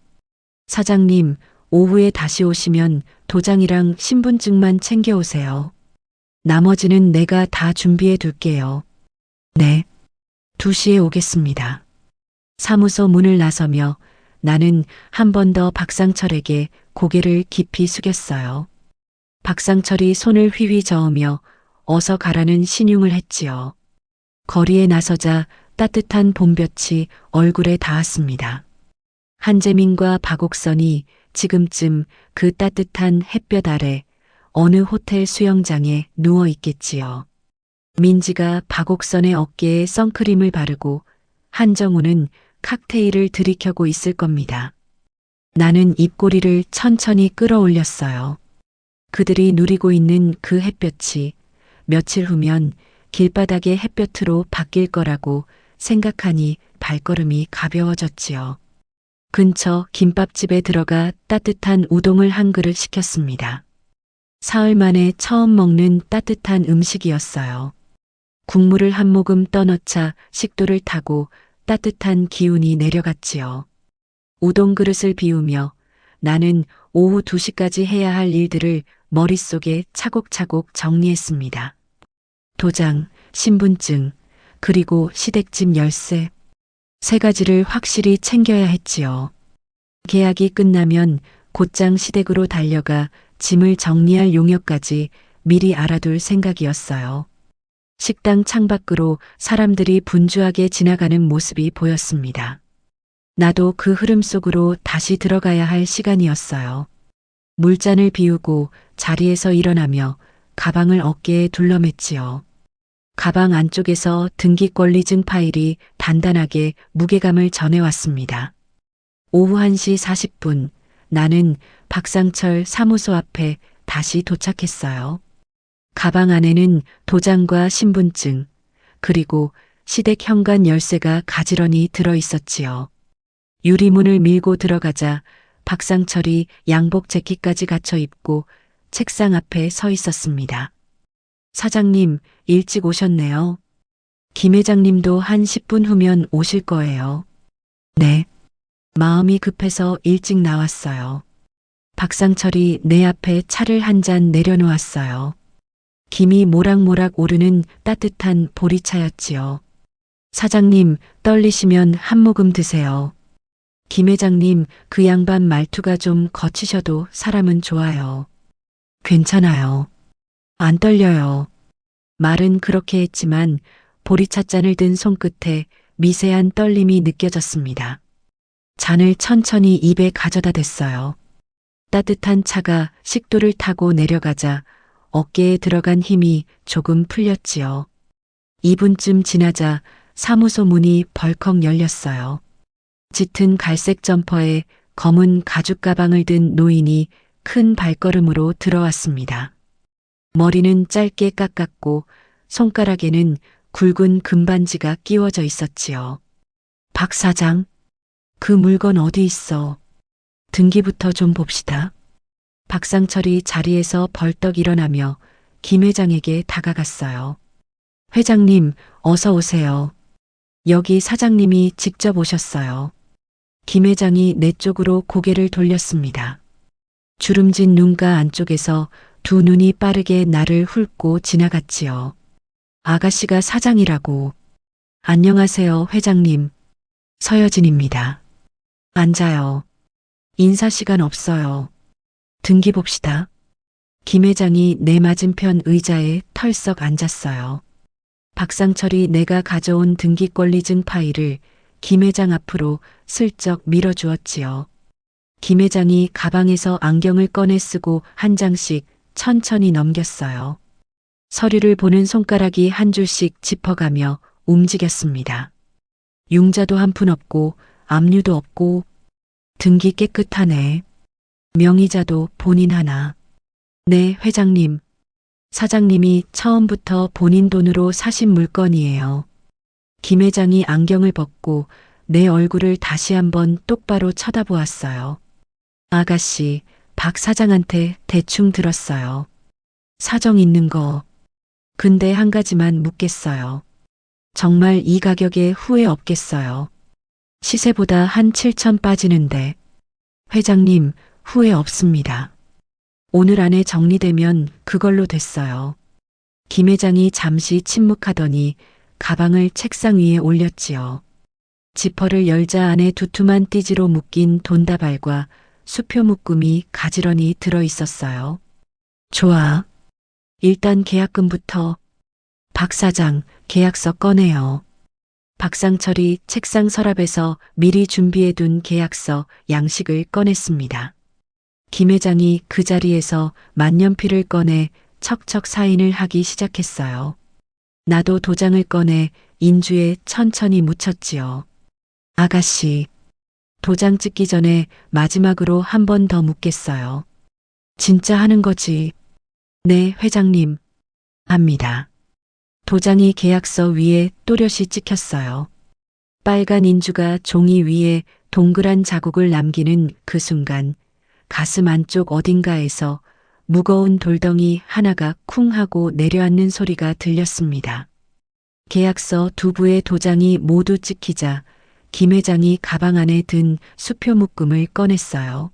사장님, 오후에 다시 오시면 도장이랑 신분증만 챙겨오세요. 나머지는 내가 다 준비해 둘게요. 네. 2시에 오겠습니다. 사무소 문을 나서며 나는 한 번 더 박상철에게 고개를 깊이 숙였어요. 박상철이 손을 휘휘 저으며 어서 가라는 신용을 했지요. 거리에 나서자 따뜻한 봄볕이 얼굴에 닿았습니다. 한재민과 박옥선이 지금쯤 그 따뜻한 햇볕 아래 어느 호텔 수영장에 누워 있겠지요. 민지가 박옥선의 어깨에 선크림을 바르고 한정우는 칵테일을 들이켜고 있을 겁니다. 나는 입꼬리를 천천히 끌어올렸어요. 그들이 누리고 있는 그 햇볕이 며칠 후면 길바닥의 햇볕으로 바뀔 거라고 생각하니 발걸음이 가벼워졌지요. 근처 김밥집에 들어가 따뜻한 우동을 한 그릇 시켰습니다. 사흘 만에 처음 먹는 따뜻한 음식이었어요. 국물을 한 모금 떠넣자 식도를 타고 따뜻한 기운이 내려갔지요. 우동 그릇을 비우며 나는 오후 2시까지 해야 할 일들을 머릿속에 차곡차곡 정리했습니다. 도장, 신분증, 그리고 시댁집 열쇠. 3가지를 확실히 챙겨야 했지요. 계약이 끝나면 곧장 시댁으로 달려가 짐을 정리할 용역까지 미리 알아둘 생각이었어요. 식당 창밖으로 사람들이 분주하게 지나가는 모습이 보였습니다. 나도 그 흐름 속으로 다시 들어가야 할 시간이었어요. 물잔을 비우고 자리에서 일어나며 가방을 어깨에 둘러맸지요. 가방 안쪽에서 등기권리증 파일이 단단하게 무게감을 전해왔습니다. 오후 1시 40분 나는 박상철 사무소 앞에 다시 도착했어요. 가방 안에는 도장과 신분증, 그리고 시댁 현관 열쇠가 가지런히 들어있었지요. 유리문을 밀고 들어가자 박상철이 양복 재킷까지 갖춰 입고 책상 앞에 서 있었습니다. 사장님, 일찍 오셨네요. 김 회장님도 한 10분 후면 오실 거예요. 네. 마음이 급해서 일찍 나왔어요. 박상철이 내 앞에 차를 한 잔 내려놓았어요. 김이 모락모락 오르는 따뜻한 보리차였지요. 사장님, 떨리시면 한 모금 드세요. 김 회장님, 그 양반 말투가 좀 거치셔도 사람은 좋아요. 괜찮아요. 안 떨려요. 말은 그렇게 했지만 보리찻잔을 든 손끝에 미세한 떨림이 느껴졌습니다. 잔을 천천히 입에 가져다 댔어요. 따뜻한 차가 식도를 타고 내려가자 어깨에 들어간 힘이 조금 풀렸지요. 2분쯤 지나자 사무소 문이 벌컥 열렸어요. 짙은 갈색 점퍼에 검은 가죽 가방을 든 노인이 큰 발걸음으로 들어왔습니다. 머리는 짧게 깎았고 손가락에는 굵은 금반지가 끼워져 있었지요. 박 사장, 그 물건 어디 있어? 등기부터 좀 봅시다. 박상철이 자리에서 벌떡 일어나며 김 회장에게 다가갔어요. 회장님, 어서 오세요. 여기 사장님이 직접 오셨어요. 김 회장이 내 쪽으로 고개를 돌렸습니다. 주름진 눈가 안쪽에서 두 눈이 빠르게 나를 훑고 지나갔지요. 아가씨가 사장이라고. 안녕하세요, 회장님. 서여진입니다. 앉아요. 인사 시간 없어요. 등기 봅시다. 김 회장이 내 맞은편 의자에 털썩 앉았어요. 박상철이 내가 가져온 등기권리증 파일을 김 회장 앞으로 슬쩍 밀어주었지요. 김 회장이 가방에서 안경을 꺼내 쓰고 한 장씩 천천히 넘겼어요. 서류를 보는 손가락이 한 줄씩 짚어가며 움직였습니다. 융자도 한 푼 없고 압류도 없고 등기 깨끗하네. 명의자도 본인 하나. 네, 회장님. 사장님이 처음부터 본인 돈으로 사신 물건이에요. 김 회장이 안경을 벗고 내 얼굴을 다시 한번 똑바로 쳐다보았어요. 아가씨, 박 사장한테 대충 들었어요. 사정 있는 거. 근데 한 가지만 묻겠어요. 정말 이 가격에 후회 없겠어요. 시세보다 한 7천 빠지는데. 회장님, 후회 없습니다. 오늘 안에 정리되면 그걸로 됐어요. 김 회장이 잠시 침묵하더니 가방을 책상 위에 올렸지요. 지퍼를 열자 안에 두툼한 띠지로 묶인 돈다발과 수표 묶음이 가지런히 들어 있었어요. 좋아. 일단 계약금부터. 박 사장, 계약서 꺼내요. 박상철이 책상 서랍에서 미리 준비해둔 계약서 양식을 꺼냈습니다. 김 회장이 그 자리에서 만년필을 꺼내 척척 사인을 하기 시작했어요. 나도 도장을 꺼내 인주에 천천히 묻혔지요. 아가씨, 도장 찍기 전에 마지막으로 한 번 더 묻겠어요. 진짜 하는 거지? 네, 회장님. 합니다. 도장이 계약서 위에 또렷이 찍혔어요. 빨간 인주가 종이 위에 동그란 자국을 남기는 그 순간 가슴 안쪽 어딘가에서 무거운 돌덩이 하나가 쿵 하고 내려앉는 소리가 들렸습니다. 계약서 두 부의 도장이 모두 찍히자 김 회장이 가방 안에 든 수표 묶음을 꺼냈어요.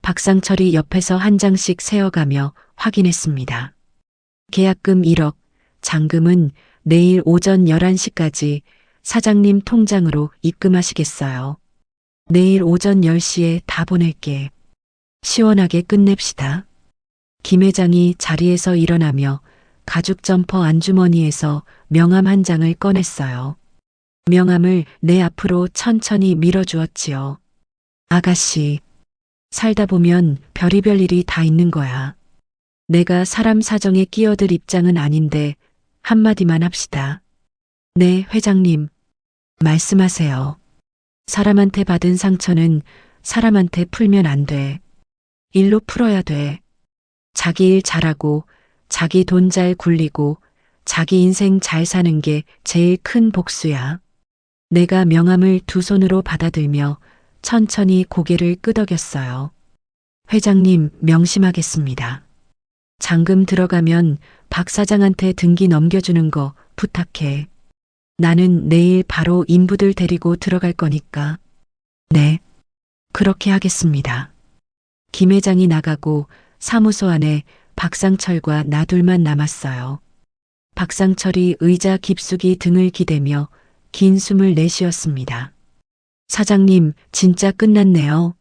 박상철이 옆에서 한 장씩 세어가며 확인했습니다. 계약금 1억, 잔금은 내일 오전 11시까지 사장님 통장으로 입금하시겠어요. 내일 오전 10시에 다 보낼게. 시원하게 끝냅시다. 김 회장이 자리에서 일어나며 가죽 점퍼 안주머니에서 명함 한 장을 꺼냈어요. 명함을 내 앞으로 천천히 밀어주었지요. 아가씨, 살다 보면 별의별 일이 다 있는 거야. 내가 사람 사정에 끼어들 입장은 아닌데 한마디만 합시다. 네, 회장님. 말씀하세요. 사람한테 받은 상처는 사람한테 풀면 안 돼. 일로 풀어야 돼. 자기 일 잘하고 자기 돈 잘 굴리고 자기 인생 잘 사는 게 제일 큰 복수야. 내가 명함을 두 손으로 받아들며 천천히 고개를 끄덕였어요. 회장님, 명심하겠습니다. 잔금 들어가면 박 사장한테 등기 넘겨주는 거 부탁해. 나는 내일 바로 인부들 데리고 들어갈 거니까. 네, 그렇게 하겠습니다. 김 회장이 나가고 사무소 안에 박상철과 나 둘만 남았어요. 박상철이 의자 깊숙이 등을 기대며 긴 숨을 내쉬었습니다. 사장님, 진짜 끝났네요.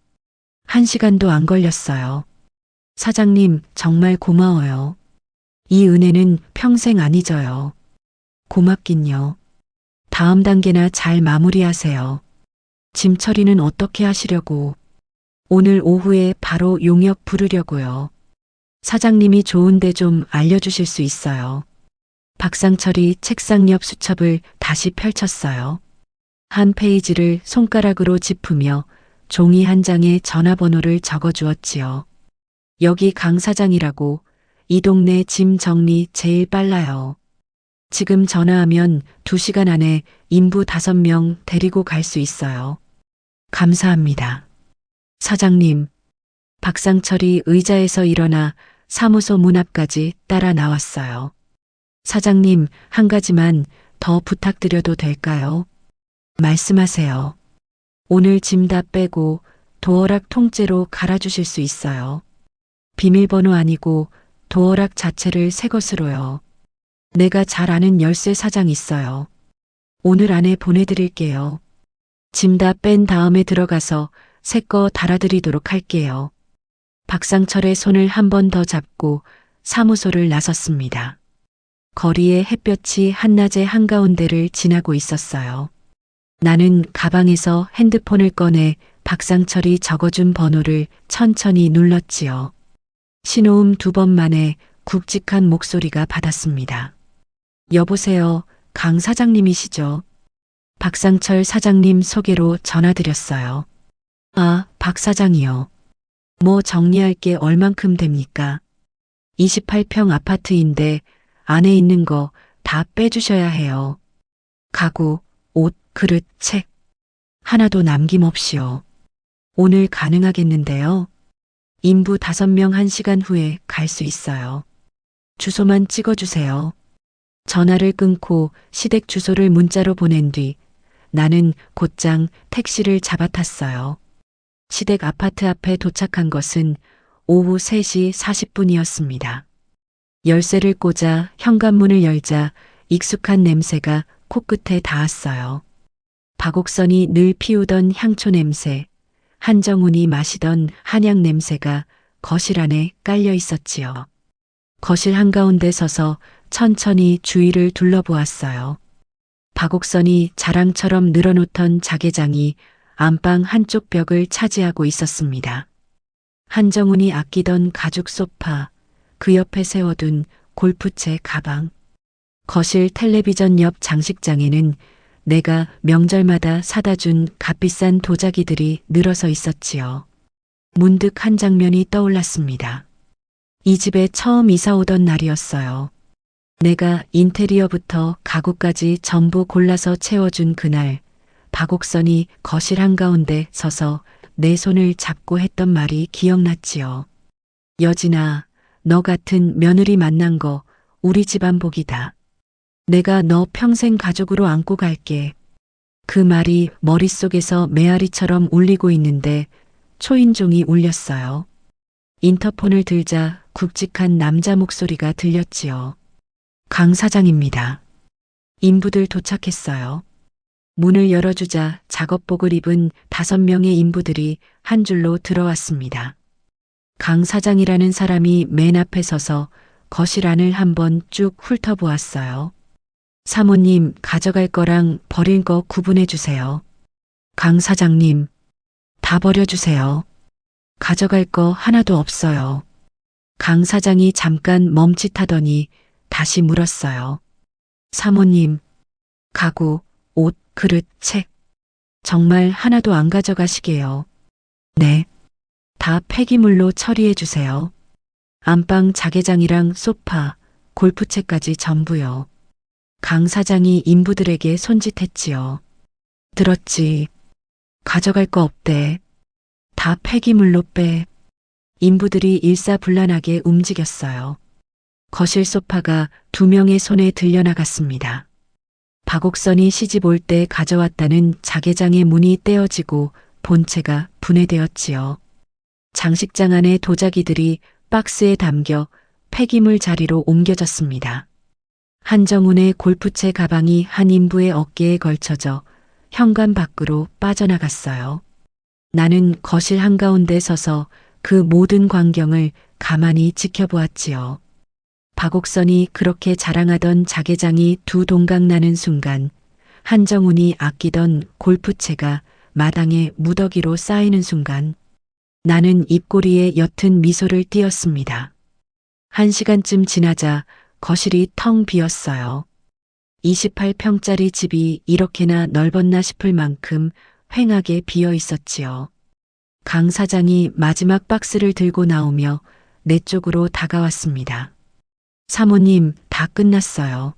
1시간도 안 걸렸어요. 사장님, 정말 고마워요. 이 은혜는 평생 안 잊어요. 고맙긴요. 다음 단계나 잘 마무리하세요. 짐 처리는 어떻게 하시려고? 오늘 오후에 바로 용역 부르려고요. 사장님이 좋은데 좀 알려주실 수 있어요. 박상철이 책상 옆 수첩을 다시 펼쳤어요. 한 페이지를 손가락으로 짚으며 종이 한 장에 전화번호를 적어주었지요. 여기 강 사장이라고. 이 동네 짐 정리 제일 빨라요. 지금 전화하면 2시간 안에 인부 5명 데리고 갈 수 있어요. 감사합니다. 사장님. 박상철이 의자에서 일어나 사무소 문 앞까지 따라 나왔어요. 사장님, 한 가지만 더 부탁드려도 될까요? 말씀하세요. 오늘 짐 다 빼고 도어락 통째로 갈아주실 수 있어요. 비밀번호 아니고 도어락 자체를 새 것으로요. 내가 잘 아는 열쇠 사장 있어요. 오늘 안에 보내드릴게요. 짐 다 뺀 다음에 들어가서 새 거 달아드리도록 할게요. 박상철의 손을 한 번 더 잡고 사무소를 나섰습니다. 거리에 햇볕이 한낮의 한가운데를 지나고 있었어요. 나는 가방에서 핸드폰을 꺼내 박상철이 적어준 번호를 천천히 눌렀지요. 신호음 2번 만에 굵직한 목소리가 받았습니다. 여보세요, 강 사장님이시죠? 박상철 사장님 소개로 전화드렸어요. 아, 박 사장이요. 뭐 정리할 게 얼만큼 됩니까? 28평 아파트인데 안에 있는 거 다 빼주셔야 해요. 가구, 옷, 그릇, 책. 하나도 남김없이요. 오늘 가능하겠는데요. 인부 5명 1시간 후에 갈 수 있어요. 주소만 찍어주세요. 전화를 끊고 시댁 주소를 문자로 보낸 뒤 나는 곧장 택시를 잡아탔어요. 시댁 아파트 앞에 도착한 것은 오후 3시 40분이었습니다. 열쇠를 꽂아 현관문을 열자 익숙한 냄새가 코끝에 닿았어요. 박옥선이 늘 피우던 향초 냄새, 한정훈이 마시던 한약 냄새가 거실 안에 깔려 있었지요. 거실 한가운데 서서 천천히 주위를 둘러보았어요. 박옥선이 자랑처럼 늘어놓던 자개장이 안방 한쪽 벽을 차지하고 있었습니다. 한정훈이 아끼던 가죽 소파, 그 옆에 세워둔 골프채 가방. 거실 텔레비전 옆 장식장에는 내가 명절마다 사다 준 값비싼 도자기들이 늘어서 있었지요. 문득 한 장면이 떠올랐습니다. 이 집에 처음 이사 오던 날이었어요. 내가 인테리어부터 가구까지 전부 골라서 채워준 그날, 박옥선이 거실 한가운데 서서 내 손을 잡고 했던 말이 기억났지요. 여진아, 너 같은 며느리 만난 거 우리 집안 복이다. 내가 너 평생 가족으로 안고 갈게. 그 말이 머릿속에서 메아리처럼 울리고 있는데 초인종이 울렸어요. 인터폰을 들자 굵직한 남자 목소리가 들렸지요. 강 사장입니다. 인부들 도착했어요. 문을 열어주자 작업복을 입은 5명의 인부들이 한 줄로 들어왔습니다. 강 사장이라는 사람이 맨 앞에 서서 거실 안을 한번 쭉 훑어보았어요. 사모님, 가져갈 거랑 버릴 거 구분해 주세요. 강 사장님, 다 버려주세요. 가져갈 거 하나도 없어요. 강 사장이 잠깐 멈칫하더니 다시 물었어요. 사모님, 가구, 옷, 그릇, 책. 정말 하나도 안 가져가시게요. 네. 다 폐기물로 처리해 주세요. 안방 자개장이랑 소파, 골프채까지 전부요. 강 사장이 인부들에게 손짓했지요. 들었지. 가져갈 거 없대. 다 폐기물로 빼. 인부들이 일사불란하게 움직였어요. 거실 소파가 2명의 손에 들려나갔습니다. 박옥선이 시집 올 때 가져왔다는 자개장의 문이 떼어지고 본체가 분해되었지요. 장식장 안의 도자기들이 박스에 담겨 폐기물 자리로 옮겨졌습니다. 한정훈의 골프채 가방이 한 인부의 어깨에 걸쳐져 현관 밖으로 빠져나갔어요. 나는 거실 한가운데 서서 그 모든 광경을 가만히 지켜보았지요. 박옥선이 그렇게 자랑하던 자개장이 2 동강 나는 순간 한정훈이 아끼던 골프채가 마당에 무더기로 쌓이는 순간 나는 입꼬리에 옅은 미소를 띄었습니다. 1시간쯤 지나자 거실이 텅 비었어요. 28평짜리 집이 이렇게나 넓었나 싶을 만큼 휑하게 비어 있었지요. 강 사장이 마지막 박스를 들고 나오며 내 쪽으로 다가왔습니다. 사모님, 다 끝났어요.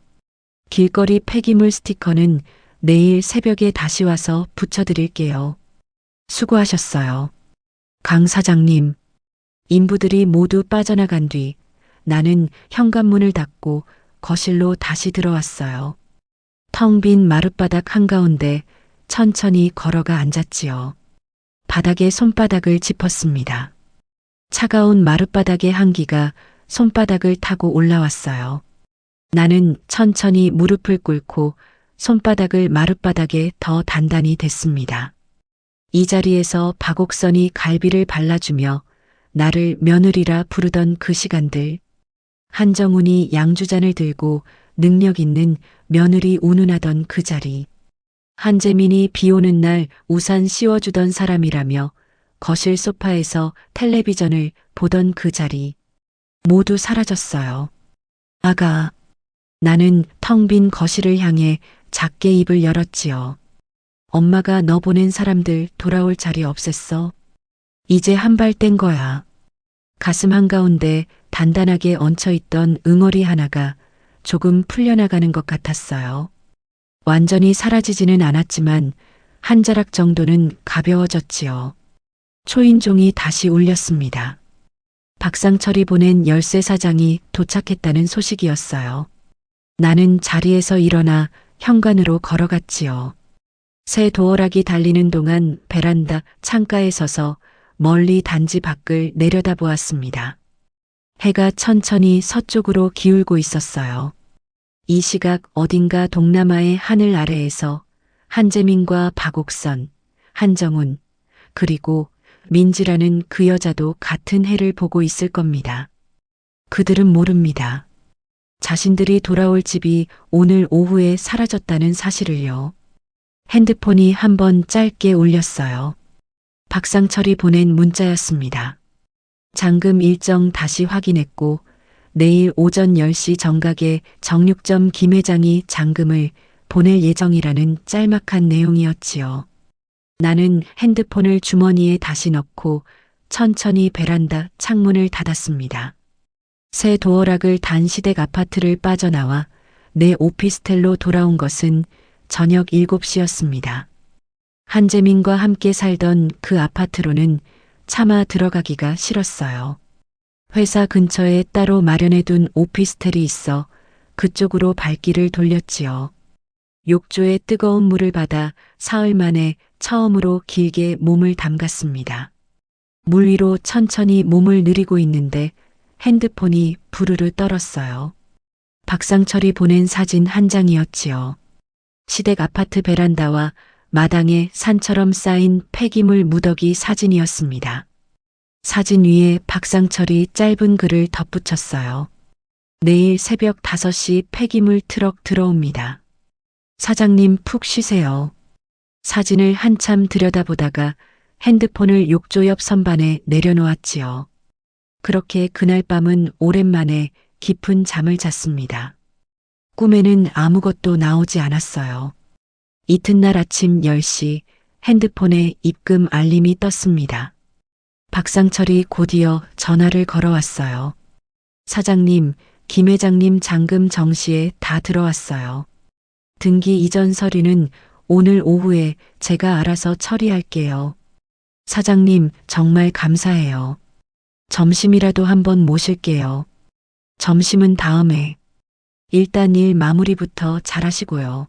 길거리 폐기물 스티커는 내일 새벽에 다시 와서 붙여드릴게요. 수고하셨어요. 강 사장님. 인부들이 모두 빠져나간 뒤 나는 현관문을 닫고 거실로 다시 들어왔어요. 텅 빈 마룻바닥 한가운데 천천히 걸어가 앉았지요. 바닥에 손바닥을 짚었습니다. 차가운 마룻바닥의 한기가 손바닥을 타고 올라왔어요. 나는 천천히 무릎을 꿇고 손바닥을 마룻바닥에 더 단단히 댔습니다. 이 자리에서 박옥선이 갈비를 발라주며 나를 며느리라 부르던 그 시간들, 한정훈이 양주잔을 들고 능력 있는 며느리 운운하던 그 자리, 한재민이 비 오는 날 우산 씌워주던 사람이라며 거실 소파에서 텔레비전을 보던 그 자리 모두 사라졌어요. 아가, 나는 텅 빈 거실을 향해 작게 입을 열었지요. 엄마가 너 보낸 사람들 돌아올 자리 없앴어. 이제 한 발 뗀 거야. 가슴 한가운데 단단하게 얹혀있던 응어리 하나가 조금 풀려나가는 것 같았어요. 완전히 사라지지는 않았지만 한 자락 정도는 가벼워졌지요. 초인종이 다시 울렸습니다. 박상철이 보낸 열쇠 사장이 도착했다는 소식이었어요. 나는 자리에서 일어나 현관으로 걸어갔지요. 새 도어락이 달리는 동안 베란다 창가에 서서 멀리 단지 밖을 내려다보았습니다. 해가 천천히 서쪽으로 기울고 있었어요. 이 시각 어딘가 동남아의 하늘 아래에서 한재민과 박옥선, 한정훈, 그리고 민지라는 그 여자도 같은 해를 보고 있을 겁니다. 그들은 모릅니다. 자신들이 돌아올 집이 오늘 오후에 사라졌다는 사실을요. 핸드폰이 한번 짧게 울렸어요. 박상철이 보낸 문자였습니다. 잔금 일정 다시 확인했고 내일 오전 10시 정각에 정육점 김 회장이 잔금을 보낼 예정이라는 짤막한 내용이었지요. 나는 핸드폰을 주머니에 다시 넣고 천천히 베란다 창문을 닫았습니다. 새 도어락을 단 시댁 아파트를 빠져나와 내 오피스텔로 돌아온 것은 저녁 7시였습니다. 한재민과 함께 살던 그 아파트로는 차마 들어가기가 싫었어요. 회사 근처에 따로 마련해둔 오피스텔이 있어 그쪽으로 발길을 돌렸지요. 욕조에 뜨거운 물을 받아 사흘 만에 처음으로 길게 몸을 담갔습니다. 물 위로 천천히 몸을 느리고 있는데 핸드폰이 부르르 떨었어요. 박상철이 보낸 사진 한 장이었지요. 시댁 아파트 베란다와 마당에 산처럼 쌓인 폐기물 무더기 사진이었습니다. 사진 위에 박상철이 짧은 글을 덧붙였어요. 내일 새벽 5시 폐기물 트럭 들어옵니다. 사장님 푹 쉬세요. 사진을 한참 들여다보다가 핸드폰을 욕조 옆 선반에 내려놓았지요. 그렇게 그날 밤은 오랜만에 깊은 잠을 잤습니다. 꿈에는 아무것도 나오지 않았어요. 이튿날 아침 10시 핸드폰에 입금 알림이 떴습니다. 박상철이 곧이어 전화를 걸어왔어요. 사장님, 김 회장님 잔금 정시에 다 들어왔어요. 등기 이전 서류는 오늘 오후에 제가 알아서 처리할게요. 사장님, 정말 감사해요. 점심이라도 한번 모실게요. 점심은 다음에. 일단 일 마무리부터 잘하시고요.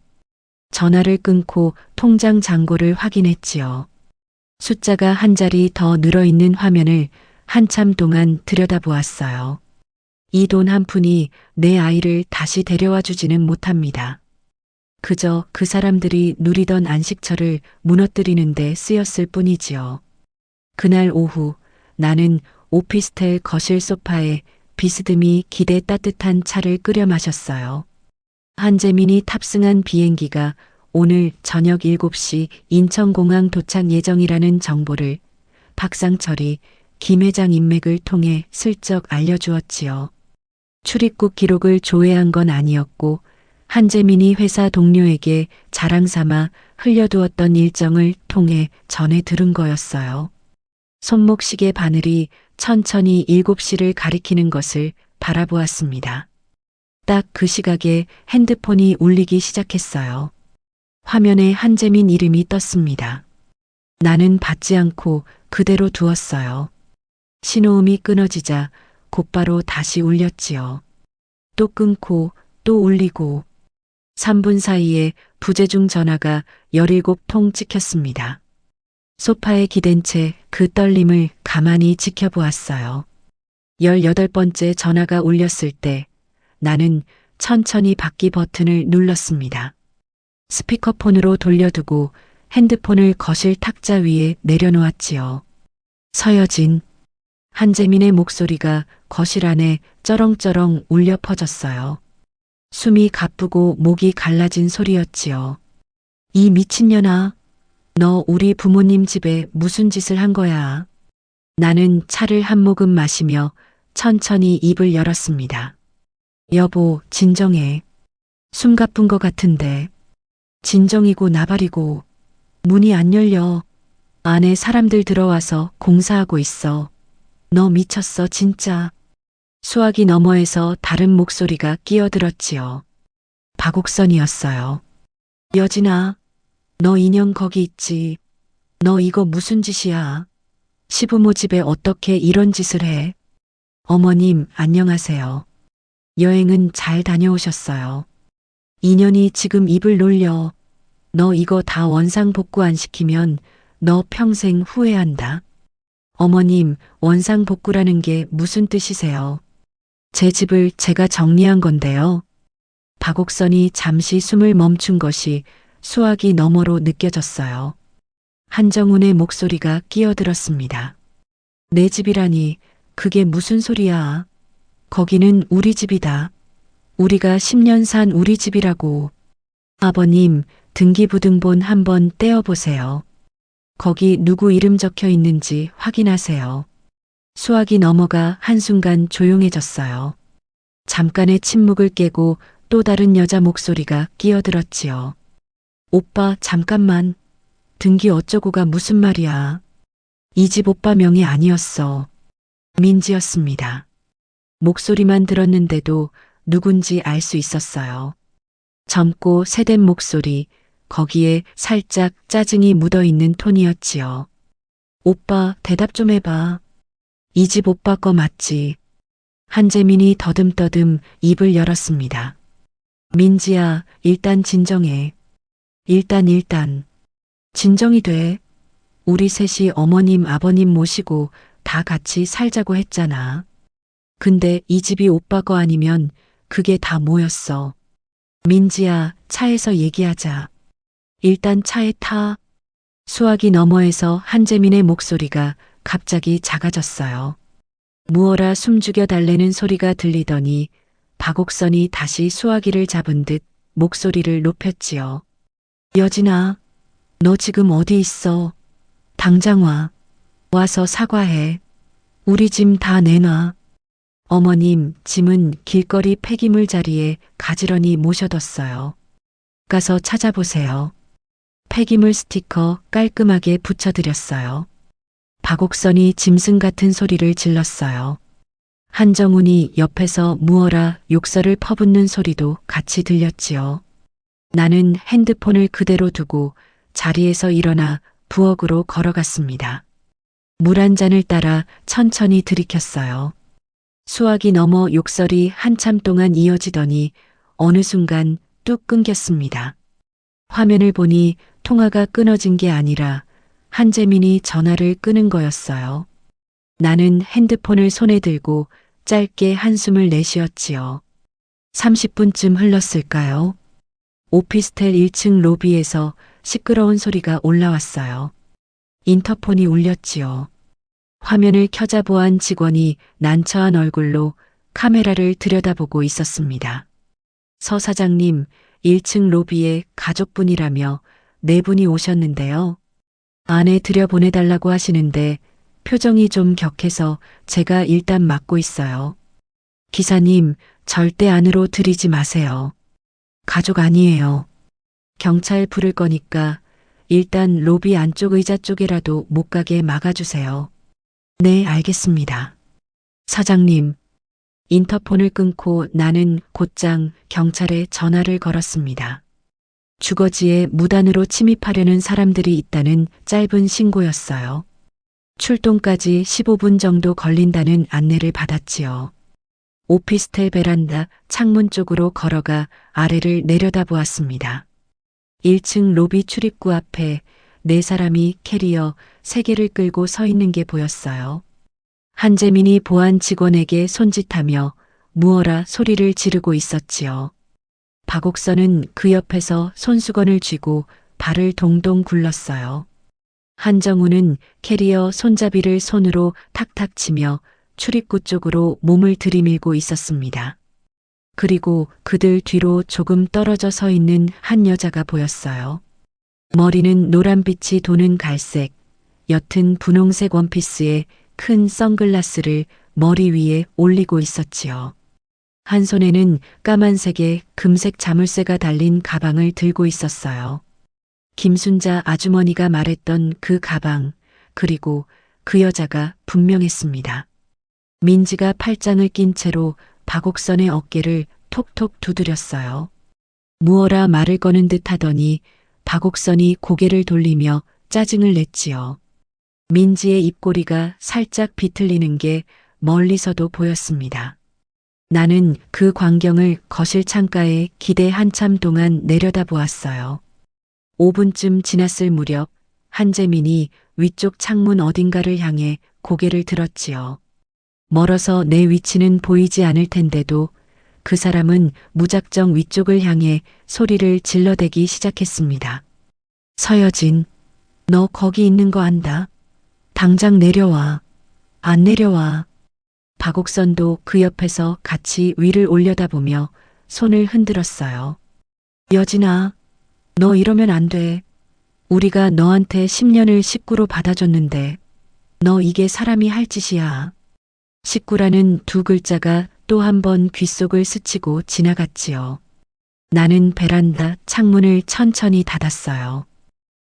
전화를 끊고 통장 잔고를 확인했지요. 숫자가 한 자리 더 늘어있는 화면을 한참 동안 들여다보았어요. 이 돈 한 푼이 내 아이를 다시 데려와 주지는 못합니다. 그저 그 사람들이 누리던 안식처를 무너뜨리는 데 쓰였을 뿐이지요. 그날 오후 나는 오피스텔 거실 소파에 비스듬히 기대 따뜻한 차를 끓여 마셨어요. 한재민이 탑승한 비행기가 오늘 저녁 7시 인천공항 도착 예정이라는 정보를 박상철이 김 회장 인맥을 통해 슬쩍 알려주었지요. 출입국 기록을 조회한 건 아니었고 한재민이 회사 동료에게 자랑 삼아 흘려두었던 일정을 통해 전해 들은 거였어요. 손목시계 바늘이 천천히 7시를 가리키는 것을 바라보았습니다. 딱 그 시각에 핸드폰이 울리기 시작했어요. 화면에 한재민 이름이 떴습니다. 나는 받지 않고 그대로 두었어요. 신호음이 끊어지자 곧바로 다시 울렸지요. 또 끊고 또 울리고 3분 사이에 부재중 전화가 17통 찍혔습니다. 소파에 기댄 채 그 떨림을 가만히 지켜보았어요. 18번째 전화가 울렸을 때 나는 천천히 받기 버튼을 눌렀습니다. 스피커폰으로 돌려두고 핸드폰을 거실 탁자 위에 내려놓았지요. 서여진. 한재민의 목소리가 거실 안에 쩌렁쩌렁 울려 퍼졌어요. 숨이 가쁘고 목이 갈라진 소리였지요. 이 미친년아, 너 우리 부모님 집에 무슨 짓을 한 거야? 나는 차를 한 모금 마시며 천천히 입을 열었습니다. 여보, 진정해. 숨가쁜 것 같은데. 진정이고 나발이고. 문이 안 열려. 안에 사람들 들어와서 공사하고 있어. 너 미쳤어, 진짜. 수화기 너머에서 다른 목소리가 끼어들었지요. 박옥선이었어요. 여진아, 너 인형 거기 있지. 너 이거 무슨 짓이야? 시부모 집에 어떻게 이런 짓을 해? 어머님, 안녕하세요. 여행은 잘 다녀오셨어요. 인연이 지금 입을 놀려. 너 이거 다 원상복구 안 시키면 너 평생 후회한다. 어머님, 원상복구라는 게 무슨 뜻이세요? 제 집을 제가 정리한 건데요. 박옥선이 잠시 숨을 멈춘 것이 수화기 너머로 느껴졌어요. 한정훈의 목소리가 끼어들었습니다. 내 집이라니, 그게 무슨 소리야? 거기는 우리 집이다. 우리가 10년 산 우리 집이라고. 아버님, 등기부등본 한번 떼어보세요. 거기 누구 이름 적혀 있는지 확인하세요. 수화기 너머가 한순간 조용해졌어요. 잠깐의 침묵을 깨고 또 다른 여자 목소리가 끼어들었지요. 오빠, 잠깐만. 등기 어쩌고가 무슨 말이야. 이 집 오빠 명의 아니었어. 민지였습니다. 목소리만 들었는데도 누군지 알 수 있었어요. 젊고 새된 목소리, 거기에 살짝 짜증이 묻어있는 톤이었지요. 오빠, 대답 좀 해봐. 이 집 오빠 거 맞지? 한재민이 더듬더듬 입을 열었습니다. 민지야, 일단 진정해. 일단. 진정이 돼. 우리 셋이 어머님, 아버님 모시고 다 같이 살자고 했잖아. 근데 이 집이 오빠 거 아니면 그게 다 뭐였어. 민지야, 차에서 얘기하자. 일단 차에 타. 수화기 너머에서 한재민의 목소리가 갑자기 작아졌어요. 무어라 숨죽여 달래는 소리가 들리더니 박옥선이 다시 수화기를 잡은 듯 목소리를 높였지요. 여진아, 너 지금 어디 있어? 당장 와. 와서 사과해. 우리 짐 다 내놔. 어머님, 짐은 길거리 폐기물 자리에 가지런히 모셔뒀어요. 가서 찾아보세요. 폐기물 스티커 깔끔하게 붙여드렸어요. 박옥선이 짐승 같은 소리를 질렀어요. 한정훈이 옆에서 무어라 욕설을 퍼붓는 소리도 같이 들렸지요. 나는 핸드폰을 그대로 두고 자리에서 일어나 부엌으로 걸어갔습니다. 물 한 잔을 따라 천천히 들이켰어요. 수화기 너머 욕설이 한참 동안 이어지더니 어느 순간 뚝 끊겼습니다. 화면을 보니 통화가 끊어진 게 아니라 한재민이 전화를 끊은 거였어요. 나는 핸드폰을 손에 들고 짧게 한숨을 내쉬었지요. 30분쯤 흘렀을까요? 오피스텔 1층 로비에서 시끄러운 소리가 올라왔어요. 인터폰이 울렸지요. 화면을 켜자보한 직원이 난처한 얼굴로 카메라를 들여다보고 있었습니다. 서 사장님, 1층 로비에 가족분이라며 4분이 오셨는데요. 안에 들여보내달라고 하시는데 표정이 좀 격해서 제가 일단 맡고 있어요. 기사님, 절대 안으로 들이지 마세요. 가족 아니에요. 경찰 부를 거니까 일단 로비 안쪽 의자 쪽에라도 못 가게 막아주세요. 네, 알겠습니다. 사장님, 인터폰을 끊고 나는 곧장 경찰에 전화를 걸었습니다. 주거지에 무단으로 침입하려는 사람들이 있다는 짧은 신고였어요. 출동까지 15분 정도 걸린다는 안내를 받았지요. 오피스텔 베란다 창문 쪽으로 걸어가 아래를 내려다보았습니다. 1층 로비 출입구 앞에 4사람이 캐리어 3개를 끌고 서 있는 게 보였어요. 한재민이 보안 직원에게 손짓하며 무어라 소리를 지르고 있었지요. 박옥선은 그 옆에서 손수건을 쥐고 발을 동동 굴렀어요. 한정우는 캐리어 손잡이를 손으로 탁탁 치며 출입구 쪽으로 몸을 들이밀고 있었습니다. 그리고 그들 뒤로 조금 떨어져 서 있는 한 여자가 보였어요. 머리는 노란빛이 도는 갈색, 옅은 분홍색 원피스에 큰 선글라스를 머리 위에 올리고 있었지요. 한 손에는 까만색의 금색 자물쇠가 달린 가방을 들고 있었어요. 김순자 아주머니가 말했던 그 가방, 그리고 그 여자가 분명했습니다. 민지가 팔짱을 낀 채로 박옥선의 어깨를 톡톡 두드렸어요. 무어라 말을 거는 듯 하더니 박옥선이 고개를 돌리며 짜증을 냈지요. 민지의 입꼬리가 살짝 비틀리는 게 멀리서도 보였습니다. 나는 그 광경을 거실 창가에 기대 한참 동안 내려다보았어요. 5분쯤 지났을 무렵 한재민이 위쪽 창문 어딘가를 향해 고개를 들었지요. 멀어서 내 위치는 보이지 않을 텐데도 그 사람은 무작정 위쪽을 향해 소리를 질러대기 시작했습니다. 서여진, 너 거기 있는 거 안다. 당장 내려와. 안 내려와. 박옥선도 그 옆에서 같이 위를 올려다보며 손을 흔들었어요. 여진아, 너 이러면 안 돼. 우리가 너한테 10년을 식구로 받아줬는데 너 이게 사람이 할 짓이야. 식구라는 두 글자가 또 한 번 귓속을 스치고 지나갔지요. 나는 베란다 창문을 천천히 닫았어요.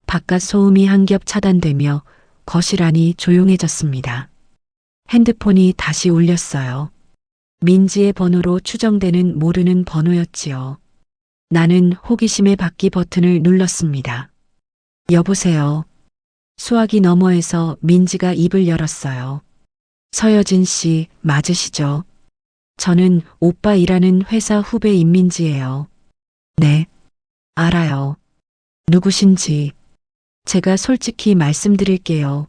바깥 소음이 한 겹 차단되며 거실 안이 조용해졌습니다. 핸드폰이 다시 울렸어요. 민지의 번호로 추정되는 모르는 번호였지요. 나는 호기심의 받기 버튼을 눌렀습니다. 여보세요. 수화기 너머에서 민지가 입을 열었어요. 서여진 씨 맞으시죠? 저는 오빠 일하는 회사 후배 임민지예요. 네, 알아요. 누구신지. 제가 솔직히 말씀드릴게요.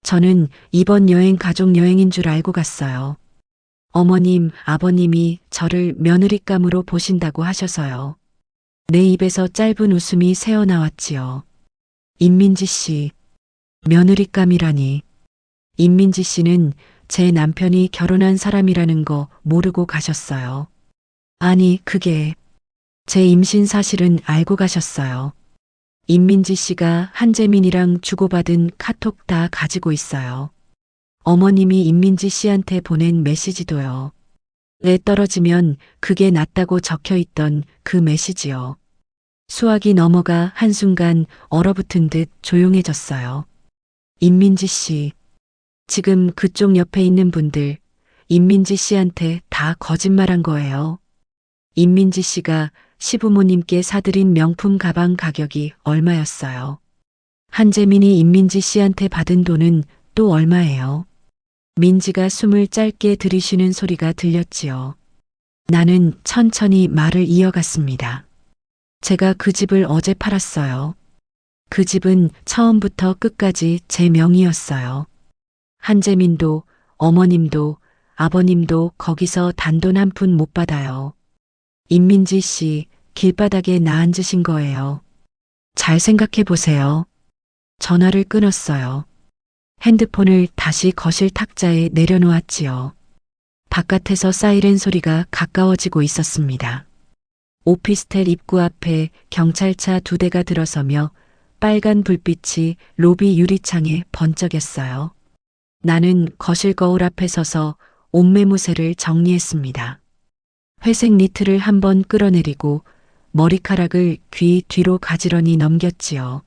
저는 이번 여행 가족 여행인 줄 알고 갔어요. 어머님, 아버님이 저를 며느리감으로 보신다고 하셔서요. 내 입에서 짧은 웃음이 새어나왔지요. 임민지 씨, 며느리감이라니. 임민지 씨는 제 남편이 결혼한 사람이라는 거 모르고 가셨어요. 아니, 그게 제 임신 사실은 알고 가셨어요. 임민지 씨가 한재민이랑 주고받은 카톡 다 가지고 있어요. 어머님이 임민지 씨한테 보낸 메시지도요. 애 떨어지면 그게 낫다고 적혀 있던 그 메시지요. 수화기 너머가 한순간 얼어붙은 듯 조용해졌어요. 임민지 씨, 지금 그쪽 옆에 있는 분들, 임민지 씨한테 다 거짓말한 거예요. 임민지 씨가 시부모님께 사드린 명품 가방 가격이 얼마였어요. 한재민이 임민지 씨한테 받은 돈은 또 얼마예요. 민지가 숨을 짧게 들이쉬는 소리가 들렸지요. 나는 천천히 말을 이어갔습니다. 제가 그 집을 어제 팔았어요. 그 집은 처음부터 끝까지 제 명의였어요. 한재민도 어머님도 아버님도 거기서 단돈 한 푼 못 받아요. 임민지 씨 길바닥에 나앉으신 거예요. 잘 생각해 보세요. 전화를 끊었어요. 핸드폰을 다시 거실 탁자에 내려놓았지요. 바깥에서 사이렌 소리가 가까워지고 있었습니다. 오피스텔 입구 앞에 경찰차 2대가 들어서며 빨간 불빛이 로비 유리창에 번쩍였어요. 나는 거실 거울 앞에 서서 옷매무새를 정리했습니다. 회색 니트를 한번 끌어내리고 머리카락을 귀 뒤로 가지런히 넘겼지요.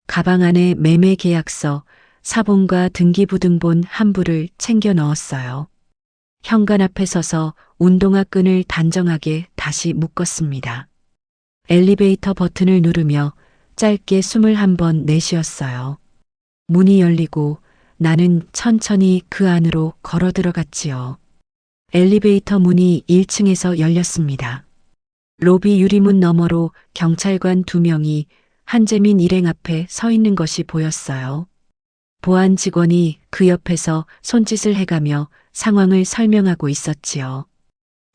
가방 안에 매매 계약서, 사본과 등기부등본 한 부를 챙겨 넣었어요. 현관 앞에 서서 운동화 끈을 단정하게 다시 묶었습니다. 엘리베이터 버튼을 누르며 짧게 숨을 한번 내쉬었어요. 문이 열리고 나는 천천히 그 안으로 걸어 들어갔지요. 엘리베이터 문이 1층에서 열렸습니다. 로비 유리문 너머로 경찰관 2명이 한재민 일행 앞에 서 있는 것이 보였어요. 보안 직원이 그 옆에서 손짓을 해가며 상황을 설명하고 있었지요.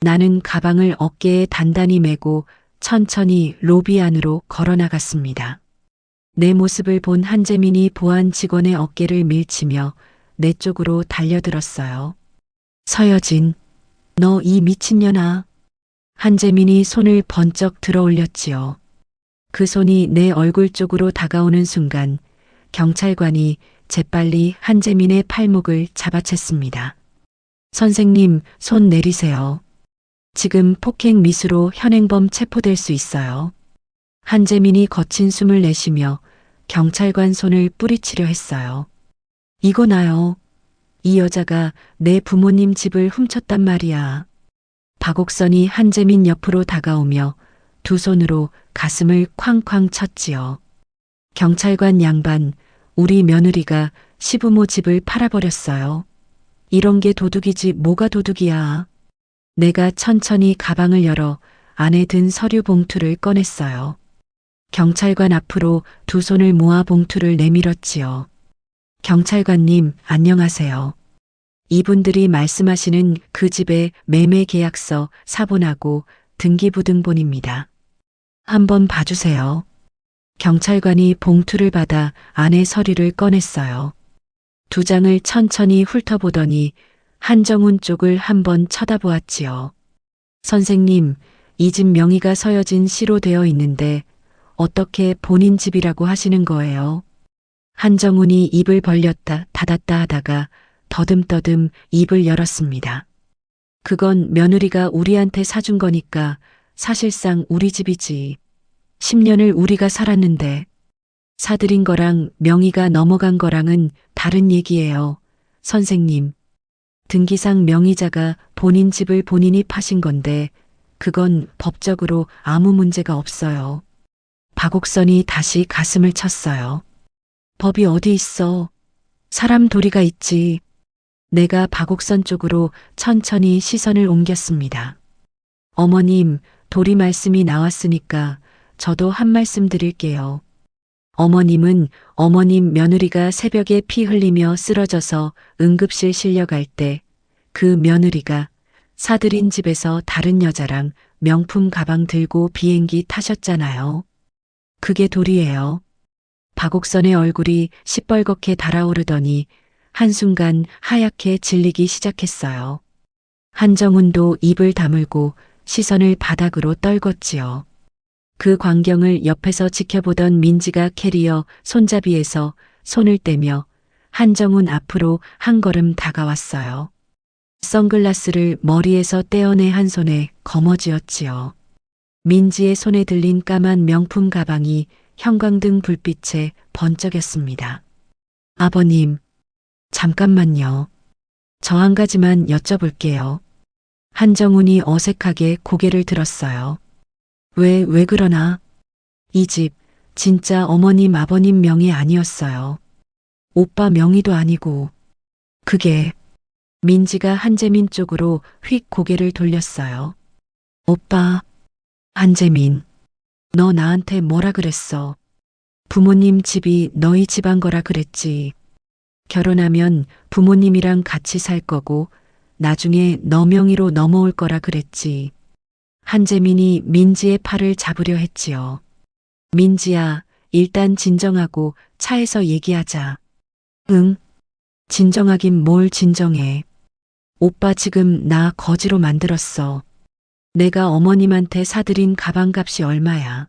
나는 가방을 어깨에 단단히 메고 천천히 로비 안으로 걸어 나갔습니다. 내 모습을 본 한재민이 보안 직원의 어깨를 밀치며 내 쪽으로 달려들었어요. 서여진, 너 이 미친년아. 한재민이 손을 번쩍 들어 올렸지요. 그 손이 내 얼굴 쪽으로 다가오는 순간 경찰관이 재빨리 한재민의 팔목을 잡아챘습니다. 선생님, 손 내리세요. 지금 폭행 미수로 현행범 체포될 수 있어요. 한재민이 거친 숨을 내쉬며 경찰관 손을 뿌리치려 했어요. 이거 나요. 이 여자가 내 부모님 집을 훔쳤단 말이야. 박옥선이 한재민 옆으로 다가오며 두 손으로 가슴을 쾅쾅 쳤지요. 경찰관 양반, 우리 며느리가 시부모 집을 팔아버렸어요. 이런 게 도둑이지 뭐가 도둑이야. 내가 천천히 가방을 열어 안에 든 서류 봉투를 꺼냈어요. 경찰관 앞으로 두 손을 모아 봉투를 내밀었지요. 경찰관님, 안녕하세요. 이분들이 말씀하시는 그 집의 매매 계약서, 사본하고 등기부등본입니다. 한번 봐주세요. 경찰관이 봉투를 받아 안에 서류를 꺼냈어요. 두 장을 천천히 훑어보더니 한정훈 쪽을 한번 쳐다보았지요. 선생님, 이 집 명의가 서여진 시로 되어 있는데 어떻게 본인 집이라고 하시는 거예요? 한정훈이 입을 벌렸다 닫았다 하다가 더듬더듬 입을 열었습니다. 그건 며느리가 우리한테 사준 거니까 사실상 우리 집이지. 10년을 우리가 살았는데 사들인 거랑 명의가 넘어간 거랑은 다른 얘기예요. 선생님, 등기상 명의자가 본인 집을 본인이 파신 건데 그건 법적으로 아무 문제가 없어요. 박옥선이 다시 가슴을 쳤어요. 법이 어디 있어? 사람 도리가 있지. 내가 박옥선 쪽으로 천천히 시선을 옮겼습니다. 어머님, 도리 말씀이 나왔으니까 저도 한 말씀 드릴게요. 어머님은 어머님 며느리가 새벽에 피 흘리며 쓰러져서 응급실 실려갈 때 그 며느리가 사들인 집에서 다른 여자랑 명품 가방 들고 비행기 타셨잖아요. 그게 도리예요. 박옥선의 얼굴이 시뻘겋게 달아오르더니 한순간 하얗게 질리기 시작했어요. 한정훈도 입을 다물고 시선을 바닥으로 떨궜지요. 그 광경을 옆에서 지켜보던 민지가 캐리어 손잡이에서 손을 떼며 한정훈 앞으로 한 걸음 다가왔어요. 선글라스를 머리에서 떼어내 한 손에 거머쥐었지요. 민지의 손에 들린 까만 명품 가방이 형광등 불빛에 번쩍였습니다. 아버님, 잠깐만요. 저 한 가지만 여쭤볼게요. 한정훈이 어색하게 고개를 들었어요. 왜 그러나? 이 집 진짜 어머님 아버님 명의 아니었어요. 오빠 명의도 아니고. 그게 민지가 한재민 쪽으로 휙 고개를 돌렸어요. 오빠, 한재민, 너 나한테 뭐라 그랬어? 부모님 집이 너희 집안 거라 그랬지. 결혼하면 부모님이랑 같이 살 거고 나중에 너 명의로 넘어올 거라 그랬지. 한재민이 민지의 팔을 잡으려 했지요. 민지야, 일단 진정하고 차에서 얘기하자. 응? 진정하긴 뭘 진정해. 오빠 지금 나 거지로 만들었어. 내가 어머님한테 사들인 가방값이 얼마야?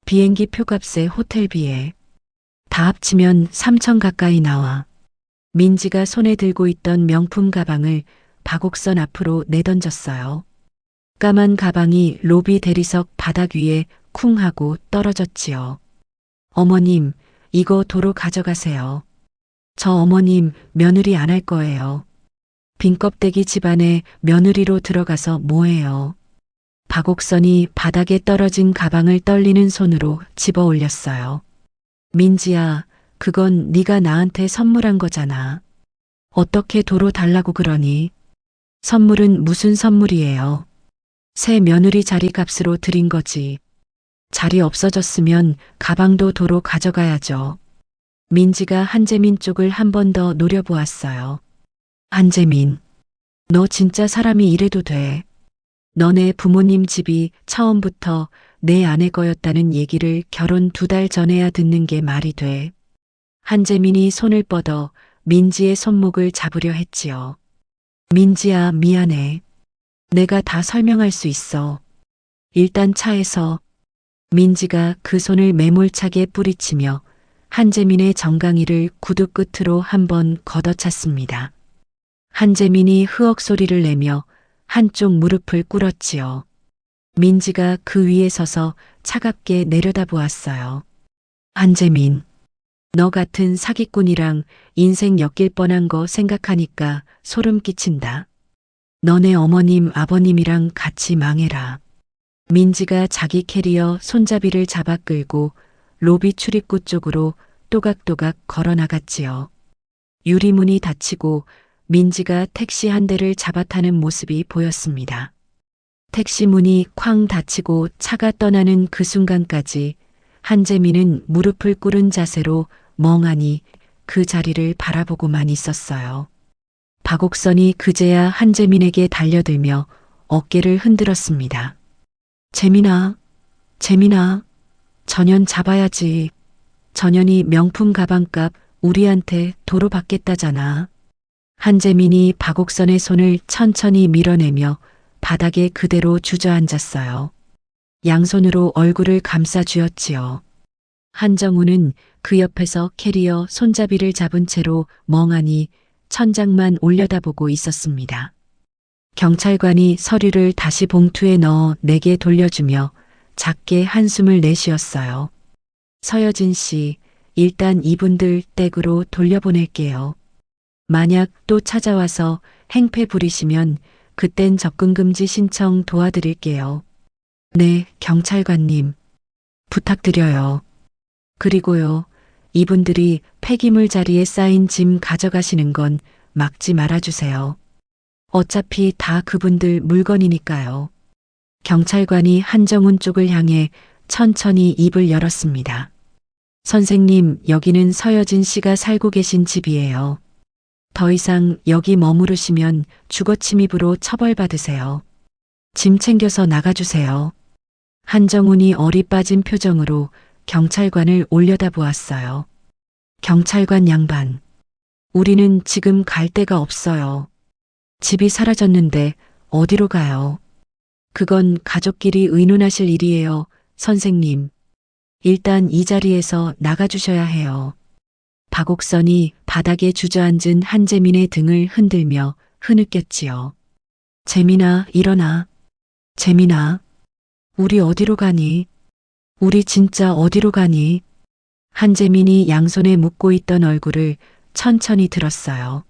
비행기 표값에 호텔비에. 다 합치면 3천 가까이 나와. 민지가 손에 들고 있던 명품 가방을 박옥선 앞으로 내던졌어요. 까만 가방이 로비 대리석 바닥 위에 쿵 하고 떨어졌지요. 어머님, 이거 도로 가져가세요. 저 어머님 며느리 안 할 거예요. 빈껍데기 집안에 며느리로 들어가서 뭐해요. 박옥선이 바닥에 떨어진 가방을 떨리는 손으로 집어 올렸어요. 민지야, 그건 네가 나한테 선물한 거잖아. 어떻게 도로 달라고 그러니? 선물은 무슨 선물이에요? 새 며느리 자리 값으로 드린 거지. 자리 없어졌으면 가방도 도로 가져가야죠. 민지가 한재민 쪽을 한 번 더 노려보았어요. 한재민, 너 진짜 사람이 이래도 돼. 너네 부모님 집이 처음부터 내 아내 거였다는 얘기를 결혼 2달 전에야 듣는 게 말이 돼. 한재민이 손을 뻗어 민지의 손목을 잡으려 했지요. 민지야, 미안해. 내가 다 설명할 수 있어. 일단 차에서 민지가 그 손을 매몰차게 뿌리치며 한재민의 정강이를 구두 끝으로 한번 걷어찼습니다. 한재민이 흐억 소리를 내며 한쪽 무릎을 꿇었지요. 민지가 그 위에 서서 차갑게 내려다보았어요. 한재민, 너 같은 사기꾼이랑 인생 엮일 뻔한 거 생각하니까 소름 끼친다. 너네 어머님 아버님이랑 같이 망해라. 민지가 자기 캐리어 손잡이를 잡아 끌고 로비 출입구 쪽으로 또각또각 걸어 나갔지요. 유리문이 닫히고 민지가 택시 한 대를 잡아타는 모습이 보였습니다. 택시 문이 쾅 닫히고 차가 떠나는 그 순간까지 한재민은 무릎을 꿇은 자세로 멍하니 그 자리를 바라보고만 있었어요. 박옥선이 그제야 한재민에게 달려들며 어깨를 흔들었습니다. 재민아, 재민아, 전현 잡아야지. 전현이 명품 가방값 우리한테 도로 받겠다잖아. 한재민이 박옥선의 손을 천천히 밀어내며 바닥에 그대로 주저앉았어요. 양손으로 얼굴을 감싸 쥐었지요. 한정우는 그 옆에서 캐리어 손잡이를 잡은 채로 멍하니 천장만 올려다보고 있었습니다. 경찰관이 서류를 다시 봉투에 넣어 내게 돌려주며 작게 한숨을 내쉬었어요. 서여진 씨, 일단 이분들 댁으로 돌려보낼게요. 만약 또 찾아와서 행패 부리시면 그땐 접근금지 신청 도와드릴게요. 네, 경찰관님. 부탁드려요. 그리고요, 이분들이 폐기물 자리에 쌓인 짐 가져가시는 건 막지 말아주세요. 어차피 다 그분들 물건이니까요. 경찰관이 한정훈 쪽을 향해 천천히 입을 열었습니다. 선생님, 여기는 서여진 씨가 살고 계신 집이에요. 더 이상 여기 머무르시면 주거침입으로 처벌받으세요. 짐 챙겨서 나가주세요. 한정훈이 어리 빠진 표정으로 경찰관을 올려다보았어요. 경찰관 양반, 우리는 지금 갈 데가 없어요. 집이 사라졌는데 어디로 가요? 그건 가족끼리 의논하실 일이에요, 선생님. 일단 이 자리에서 나가주셔야 해요. 박옥선이 바닥에 주저앉은 한재민의 등을 흔들며 흐느꼈지요. 재민아, 일어나. 재민아, 우리 어디로 가니? 우리 진짜 어디로 가니? 한재민이 양손에 묶고 있던 얼굴을 천천히 들었어요.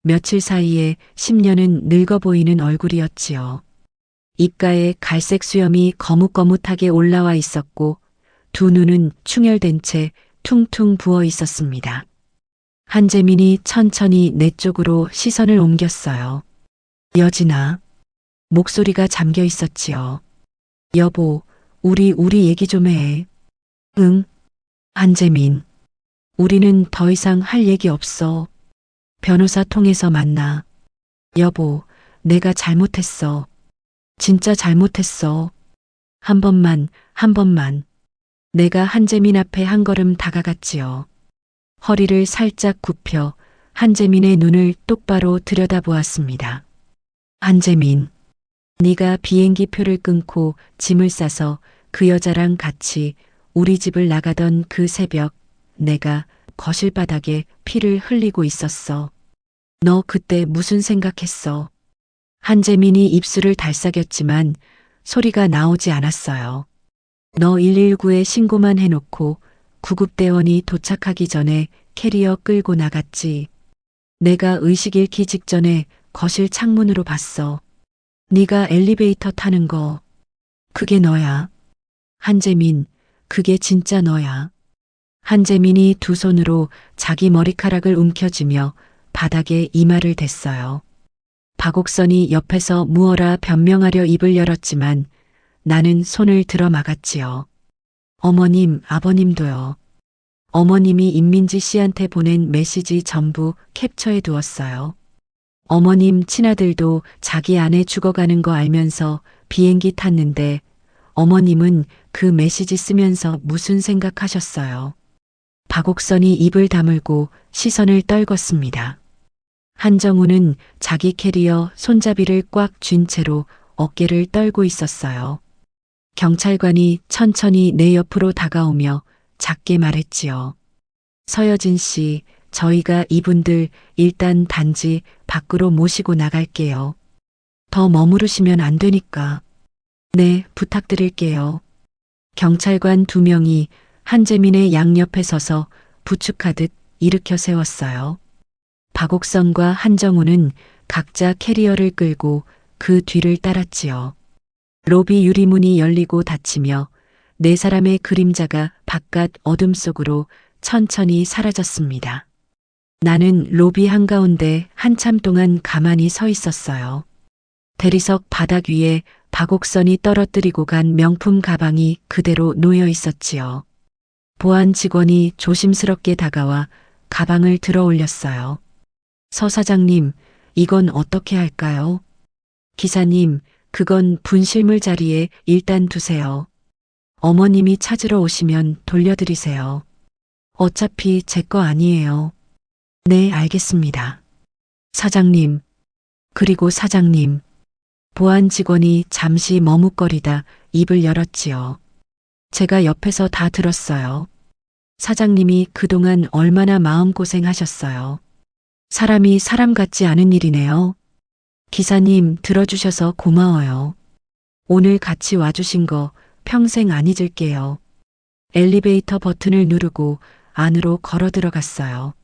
며칠 사이에 10년은 늙어 보이는 얼굴이었지요. 입가에 갈색 수염이 거뭇거뭇하게 올라와 있었고 두 눈은 충혈된 채 퉁퉁 부어 있었습니다. 한재민이 천천히 내 쪽으로 시선을 옮겼어요. 여진아. 목소리가 잠겨 있었지요. 여보, 우리 얘기 좀 해. 응. 한재민. 우리는 더 이상 할 얘기 없어. 변호사 통해서 만나. 여보, 내가 잘못했어. 진짜 잘못했어. 한 번만. 내가 한재민 앞에 한 걸음 다가갔지요. 허리를 살짝 굽혀 한재민의 눈을 똑바로 들여다보았습니다. 한재민, 네가 비행기 표를 끊고 짐을 싸서 그 여자랑 같이 우리 집을 나가던 그 새벽 내가 거실 바닥에 피를 흘리고 있었어. 너 그때 무슨 생각했어? 한재민이 입술을 달싹였지만 소리가 나오지 않았어요. 너 119에 신고만 해놓고 구급대원이 도착하기 전에 캐리어 끌고 나갔지. 내가 의식 잃기 직전에 거실 창문으로 봤어. 네가 엘리베이터 타는 거. 그게 너야. 한재민, 그게 진짜 너야. 한재민이 두 손으로 자기 머리카락을 움켜쥐며 바닥에 이마를 댔어요. 박옥선이 옆에서 무어라 변명하려 입을 열었지만 나는 손을 들어 막았지요. 어머님, 아버님도요. 어머님이 임민지 씨한테 보낸 메시지 전부 캡처해 두었어요. 어머님 친아들도 자기 아내 죽어가는 거 알면서 비행기 탔는데 어머님은 그 메시지 쓰면서 무슨 생각하셨어요? 박옥선이 입을 다물고 시선을 떨궜습니다. 한정우는 자기 캐리어 손잡이를 꽉 쥔 채로 어깨를 떨고 있었어요. 경찰관이 천천히 내 옆으로 다가오며 작게 말했지요. 서여진 씨, 저희가 이분들 일단 단지 밖으로 모시고 나갈게요. 더 머무르시면 안 되니까. 네, 부탁드릴게요. 경찰관 2명이 한재민의 양옆에 서서 부축하듯 일으켜 세웠어요. 박옥선과 한정우는 각자 캐리어를 끌고 그 뒤를 따랐지요. 로비 유리문이 열리고 닫히며 4사람의 그림자가 바깥 어둠 속으로 천천히 사라졌습니다. 나는 로비 한가운데 한참 동안 가만히 서 있었어요. 대리석 바닥 위에 박옥선이 떨어뜨리고 간 명품 가방이 그대로 놓여 있었지요. 보안 직원이 조심스럽게 다가와 가방을 들어 올렸어요. 서 사장님, 이건 어떻게 할까요? 기사님, 그건 분실물 자리에 일단 두세요. 어머님이 찾으러 오시면 돌려드리세요. 어차피 제 거 아니에요. 네, 알겠습니다. 사장님, 그리고 사장님. 보안 직원이 잠시 머뭇거리다 입을 열었지요. 제가 옆에서 다 들었어요. 사장님이 그동안 얼마나 마음고생하셨어요. 사람이 사람 같지 않은 일이네요. 기사님, 들어주셔서 고마워요. 오늘 같이 와주신 거 평생 안 잊을게요. 엘리베이터 버튼을 누르고 안으로 걸어 들어갔어요.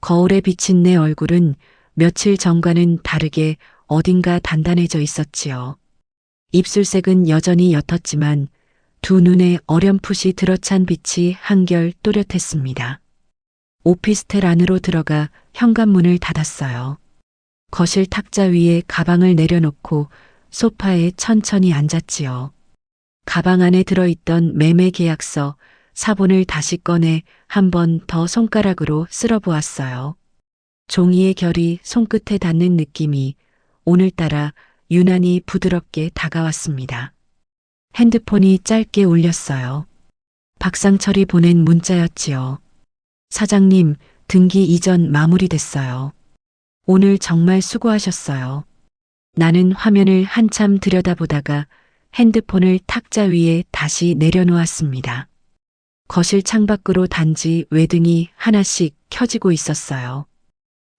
거울에 비친 내 얼굴은 며칠 전과는 다르게 어딘가 단단해져 있었지요. 입술색은 여전히 옅었지만 두 눈에 어렴풋이 들어찬 빛이 한결 또렷했습니다. 오피스텔 안으로 들어가 현관문을 닫았어요. 거실 탁자 위에 가방을 내려놓고 소파에 천천히 앉았지요. 가방 안에 들어있던 매매 계약서, 사본을 다시 꺼내 한 번 더 손가락으로 쓸어보았어요. 종이의 결이 손끝에 닿는 느낌이 오늘따라 유난히 부드럽게 다가왔습니다. 핸드폰이 짧게 울렸어요. 박상철이 보낸 문자였지요. 사장님, 등기 이전 마무리됐어요. 오늘 정말 수고하셨어요. 나는 화면을 한참 들여다보다가 핸드폰을 탁자 위에 다시 내려놓았습니다. 거실 창밖으로 단지 외등이 하나씩 켜지고 있었어요.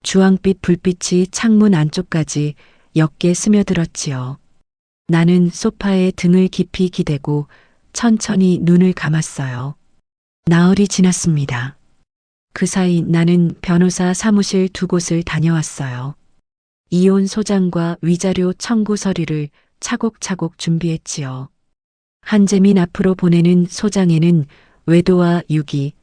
주황빛 불빛이 창문 안쪽까지 옅게 스며들었지요. 나는 소파에 등을 깊이 기대고 천천히 눈을 감았어요. 나흘이 지났습니다. 그 사이 나는 변호사 사무실 2곳을 다녀왔어요. 이혼 소장과 위자료 청구 서류를 차곡차곡 준비했지요. 한재민 앞으로 보내는 소장에는 외도와 유기,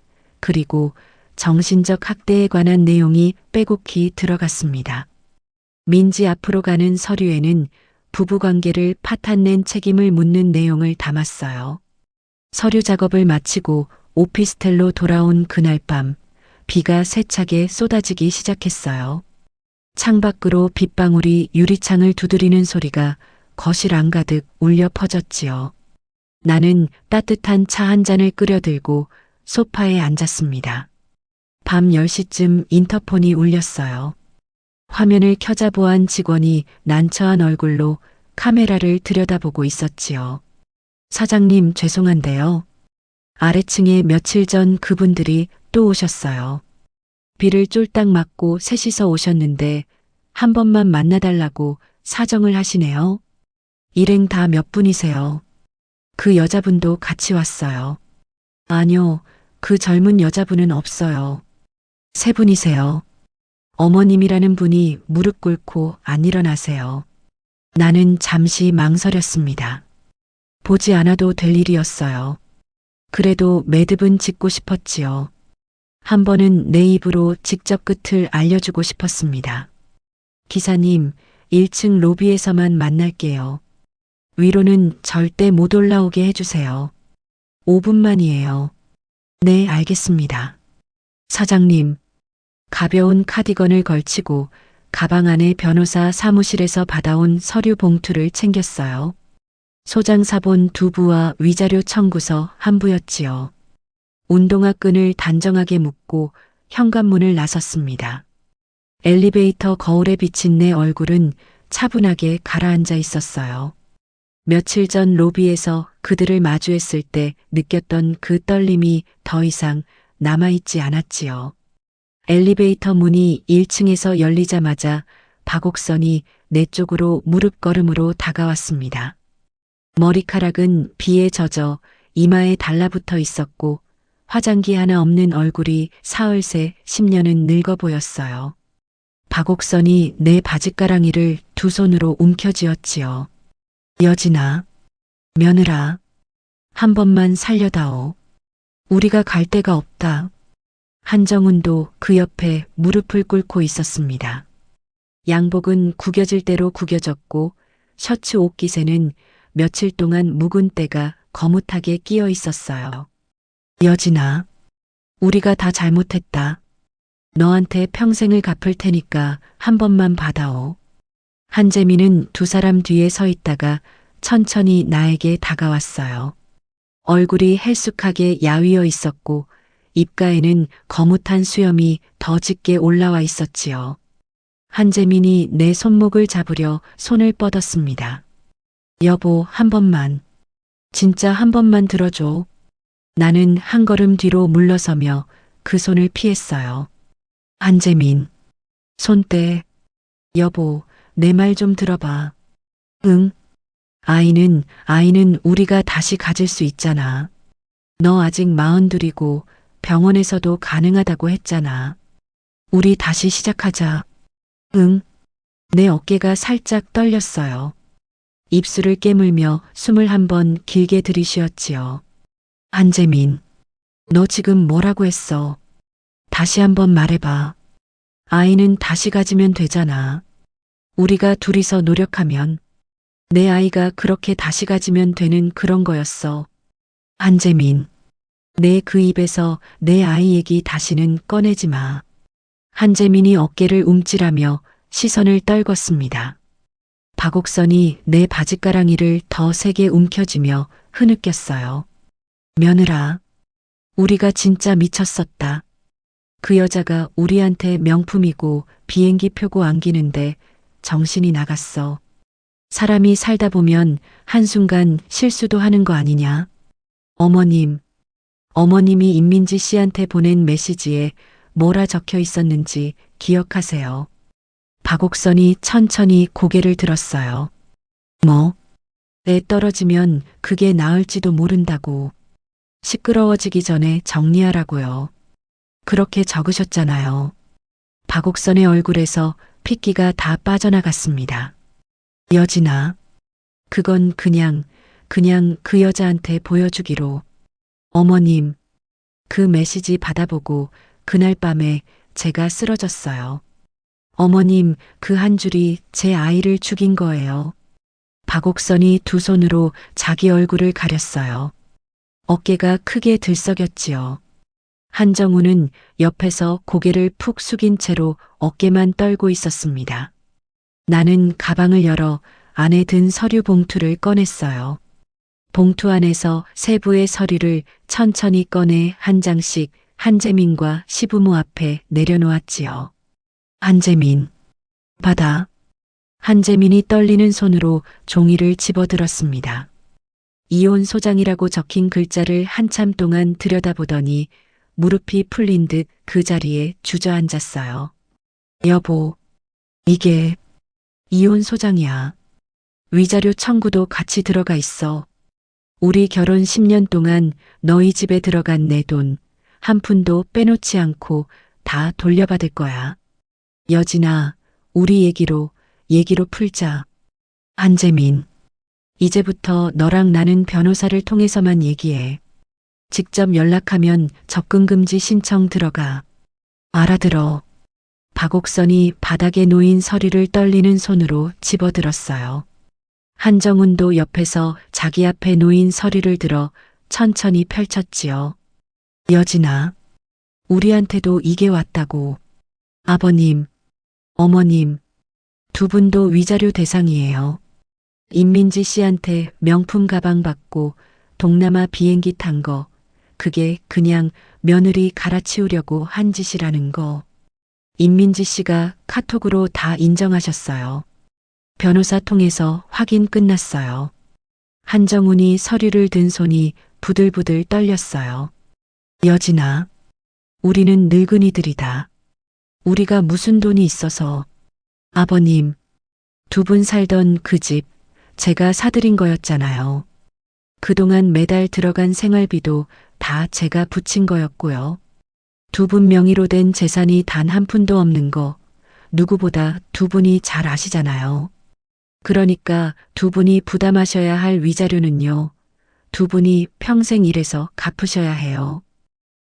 그리고 정신적 학대에 관한 내용이 빼곡히 들어갔습니다. 민지 앞으로 가는 서류에는 부부관계를 파탄낸 책임을 묻는 내용을 담았어요. 서류 작업을 마치고 오피스텔로 돌아온 그날 밤, 비가 세차게 쏟아지기 시작했어요. 창밖으로 빗방울이 유리창을 두드리는 소리가 거실 안가득 울려 퍼졌지요. 나는 따뜻한 차 한 잔을 끓여들고 소파에 앉았습니다. 밤 10시쯤 인터폰이 울렸어요. 화면을 켜자 보안 직원이 난처한 얼굴로 카메라를 들여다보고 있었지요. 사장님, 죄송한데요. 아래층에 며칠 전 그분들이 또 오셨어요. 비를 쫄딱 맞고 셋이서 오셨는데 한 번만 만나달라고 사정을 하시네요. 일행 다 몇 분이세요? 그 여자분도 같이 왔어요. 아니요, 그 젊은 여자분은 없어요. 3분이세요. 어머님이라는 분이 무릎 꿇고 안 일어나세요. 나는 잠시 망설였습니다. 보지 않아도 될 일이었어요. 그래도 매듭은 짓고 싶었지요. 한 번은 내 입으로 직접 끝을 알려주고 싶었습니다. 기사님, 1층 로비에서만 만날게요. 위로는 절대 못 올라오게 해주세요. 5분만이에요. 네, 알겠습니다. 사장님, 가벼운 카디건을 걸치고 가방 안에 변호사 사무실에서 받아온 서류 봉투를 챙겼어요. 소장 사본 2부와 위자료 청구서 1부였지요. 운동화 끈을 단정하게 묶고 현관문을 나섰습니다. 엘리베이터 거울에 비친 내 얼굴은 차분하게 가라앉아 있었어요. 며칠 전 로비에서 그들을 마주했을 때 느꼈던 그 떨림이 더 이상 남아있지 않았지요. 엘리베이터 문이 1층에서 열리자마자 박옥선이 내 쪽으로 무릎걸음으로 다가왔습니다. 머리카락은 비에 젖어 이마에 달라붙어 있었고 화장기 하나 없는 얼굴이 사흘새 10년은 늙어 보였어요. 박옥선이 내 바짓가랑이를 두 손으로 움켜쥐었지요. 여진아, 며느라, 한 번만 살려다오. 우리가 갈 데가 없다. 한정훈도 그 옆에 무릎을 꿇고 있었습니다. 양복은 구겨질 대로 구겨졌고 셔츠 옷깃에는 며칠 동안 묵은 때가 거뭇하게 끼어 있었어요. 여진아, 우리가 다 잘못했다. 너한테 평생을 갚을 테니까 한 번만 받아오. 한재민은 두 사람 뒤에 서 있다가 천천히 나에게 다가왔어요. 얼굴이 헬쑥하게 야위어 있었고 입가에는 거뭇한 수염이 더 짙게 올라와 있었지요. 한재민이 내 손목을 잡으려 손을 뻗었습니다. 여보, 한 번만. 진짜 한 번만 들어줘. 나는 한 걸음 뒤로 물러서며 그 손을 피했어요. 한재민, 손 떼. 여보, 내 말 좀 들어봐. 응? 아이는 우리가 다시 가질 수 있잖아. 너 아직 42이고 병원에서도 가능하다고 했잖아. 우리 다시 시작하자. 응? 내 어깨가 살짝 떨렸어요. 입술을 깨물며 숨을 한 번 길게 들이쉬었지요. 한재민, 너 지금 뭐라고 했어? 다시 한번 말해봐. 아이는 다시 가지면 되잖아. 우리가 둘이서 노력하면. 내 아이가 그렇게 다시 가지면 되는 그런 거였어. 한재민, 내 그 입에서 내 아이 얘기 다시는 꺼내지 마. 한재민이 어깨를 움찔하며 시선을 떨궜습니다. 박옥선이 내 바짓가랑이를 더 세게 움켜쥐며 흐느꼈어요. 며느라, 우리가 진짜 미쳤었다. 그 여자가 우리한테 명품이고 비행기 표고 안기는데 정신이 나갔어. 사람이 살다 보면 한순간 실수도 하는 거 아니냐? 어머님이 임민지 씨한테 보낸 메시지에 뭐라 적혀 있었는지 기억하세요. 박옥선이 천천히 고개를 들었어요. 뭐? 애 떨어지면 그게 나을지도 모른다고. 시끄러워지기 전에 정리하라고요. 그렇게 적으셨잖아요. 박옥선의 얼굴에서 핏기가 다 빠져나갔습니다. 여진아, 그건 그냥 그 여자한테 보여주기로. 어머님, 그 메시지 받아보고 그날 밤에 제가 쓰러졌어요. 어머님, 그 한 줄이 제 아이를 죽인 거예요. 박옥선이 두 손으로 자기 얼굴을 가렸어요. 어깨가 크게 들썩였지요. 한정우는 옆에서 고개를 푹 숙인 채로 어깨만 떨고 있었습니다. 나는 가방을 열어 안에 든 서류 봉투를 꺼냈어요. 봉투 안에서 세부의 서류를 천천히 꺼내 한 장씩 한재민과 시부모 앞에 내려놓았지요. 한재민, 받아. 한재민이 떨리는 손으로 종이를 집어들었습니다. 이혼 소장이라고 적힌 글자를 한참 동안 들여다보더니 무릎이 풀린 듯 그 자리에 주저앉았어요. 여보, 이게 이혼 소장이야. 위자료 청구도 같이 들어가 있어. 우리 결혼 10년 동안 너희 집에 들어간 내 돈 한 푼도 빼놓지 않고 다 돌려받을 거야. 여진아, 우리 얘기로 풀자. 한재민, 이제부터 너랑 나는 변호사를 통해서만 얘기해. 직접 연락하면 접근금지 신청 들어가. 알아들어. 박옥선이 바닥에 놓인 서류를 떨리는 손으로 집어들었어요. 한정훈도 옆에서 자기 앞에 놓인 서류를 들어 천천히 펼쳤지요. 여진아, 우리한테도 이게 왔다고. 아버님, 어머님, 두 분도 위자료 대상이에요. 임민지 씨한테 명품 가방 받고 동남아 비행기 탄 거, 그게 그냥 며느리 갈아치우려고 한 짓이라는 거. 임민지 씨가 카톡으로 다 인정하셨어요. 변호사 통해서 확인 끝났어요. 한정훈이 서류를 든 손이 부들부들 떨렸어요. 여진아, 우리는 늙은이들이다. 우리가 무슨 돈이 있어서. 아버님, 두 분 살던 그 집, 제가 사드린 거였잖아요. 그동안 매달 들어간 생활비도 다 제가 붙인 거였고요. 두 분 명의로 된 재산이 단 한 푼도 없는 거, 누구보다 두 분이 잘 아시잖아요. 그러니까 두 분이 부담하셔야 할 위자료는요, 두 분이 평생 일해서 갚으셔야 해요.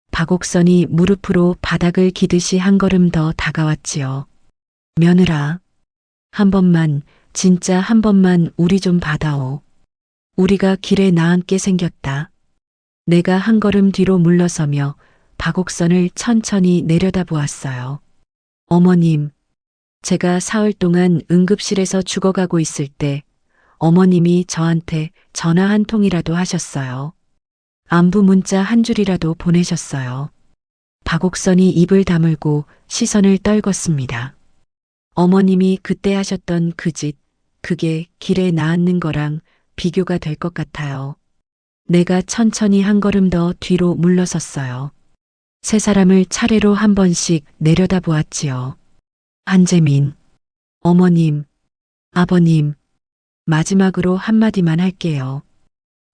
박옥선이 무릎으로 바닥을 기듯이 한 걸음 더 다가왔지요. 며느라, 한 번만, 진짜 한 번만 우리 좀 받아오. 우리가 길에 나앉게 생겼다. 내가 한 걸음 뒤로 물러서며 박옥선을 천천히 내려다보았어요. 어머님, 제가 사흘 동안 응급실에서 죽어가고 있을 때 어머님이 저한테 전화 한 통이라도 하셨어요. 안부 문자 한 줄이라도 보내셨어요. 박옥선이 입을 다물고 시선을 떨궜습니다. 어머님이 그때 하셨던 그 짓, 그게 길에 나앉는 거랑 비교가 될 것 같아요. 내가 천천히 한 걸음 더 뒤로 물러섰어요. 세 사람을 차례로 한 번씩 내려다보았지요. 한재민, 어머님, 아버님, 마지막으로 한마디만 할게요.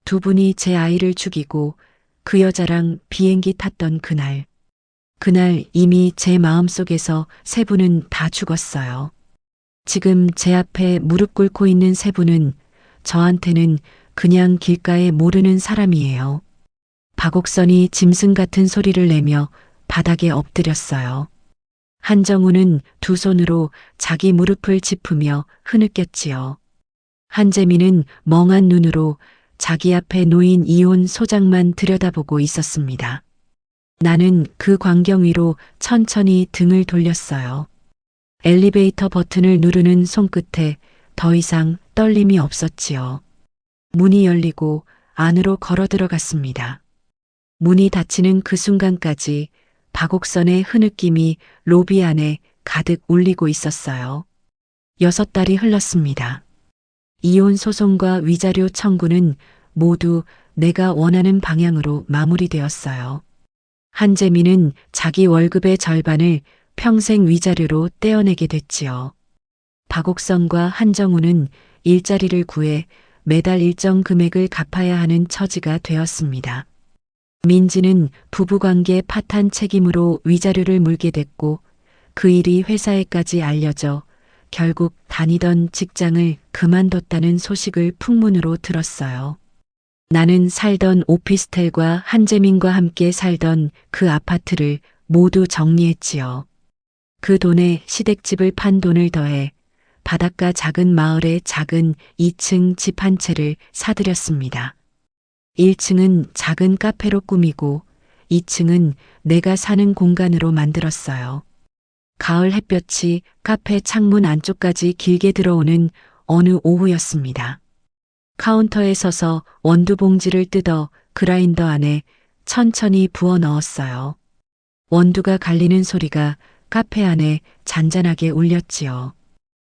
두 분이 제 아이를 죽이고 그 여자랑 비행기 탔던 그날 이미 제 마음속에서 세 분은 다 죽었어요. 지금 제 앞에 무릎 꿇고 있는 세 분은 저한테는 그냥 길가에 모르는 사람이에요. 박옥선이 짐승 같은 소리를 내며 바닥에 엎드렸어요. 한정우는 두 손으로 자기 무릎을 짚으며 흐느꼈지요. 한재민은 멍한 눈으로 자기 앞에 놓인 이혼 소장만 들여다보고 있었습니다. 나는 그 광경 위로 천천히 등을 돌렸어요. 엘리베이터 버튼을 누르는 손끝에 더 이상 떨림이 없었지요. 문이 열리고 안으로 걸어 들어갔습니다. 문이 닫히는 그 순간까지 박옥선의 흐느낌이 로비 안에 가득 울리고 있었어요. 6달이 흘렀습니다. 이혼 소송과 위자료 청구는 모두 내가 원하는 방향으로 마무리되었어요. 한재민은 자기 월급의 절반을 평생 위자료로 떼어내게 됐지요. 박옥선과 한정우는 일자리를 구해 매달 일정 금액을 갚아야 하는 처지가 되었습니다. 민지는 부부관계 파탄 책임으로 위자료를 물게 됐고 그 일이 회사에까지 알려져 결국 다니던 직장을 그만뒀다는 소식을 풍문으로 들었어요. 나는 살던 오피스텔과 한재민과 함께 살던 그 아파트를 모두 정리했지요. 그 돈에 시댁집을 판 돈을 더해 바닷가 작은 마을의 작은 2층 집 한 채를 사들였습니다. 1층은 작은 카페로 꾸미고 2층은 내가 사는 공간으로 만들었어요. 가을 햇볕이 카페 창문 안쪽까지 길게 들어오는 어느 오후였습니다. 카운터에 서서 원두 봉지를 뜯어 그라인더 안에 천천히 부어 넣었어요. 원두가 갈리는 소리가 카페 안에 잔잔하게 울렸지요.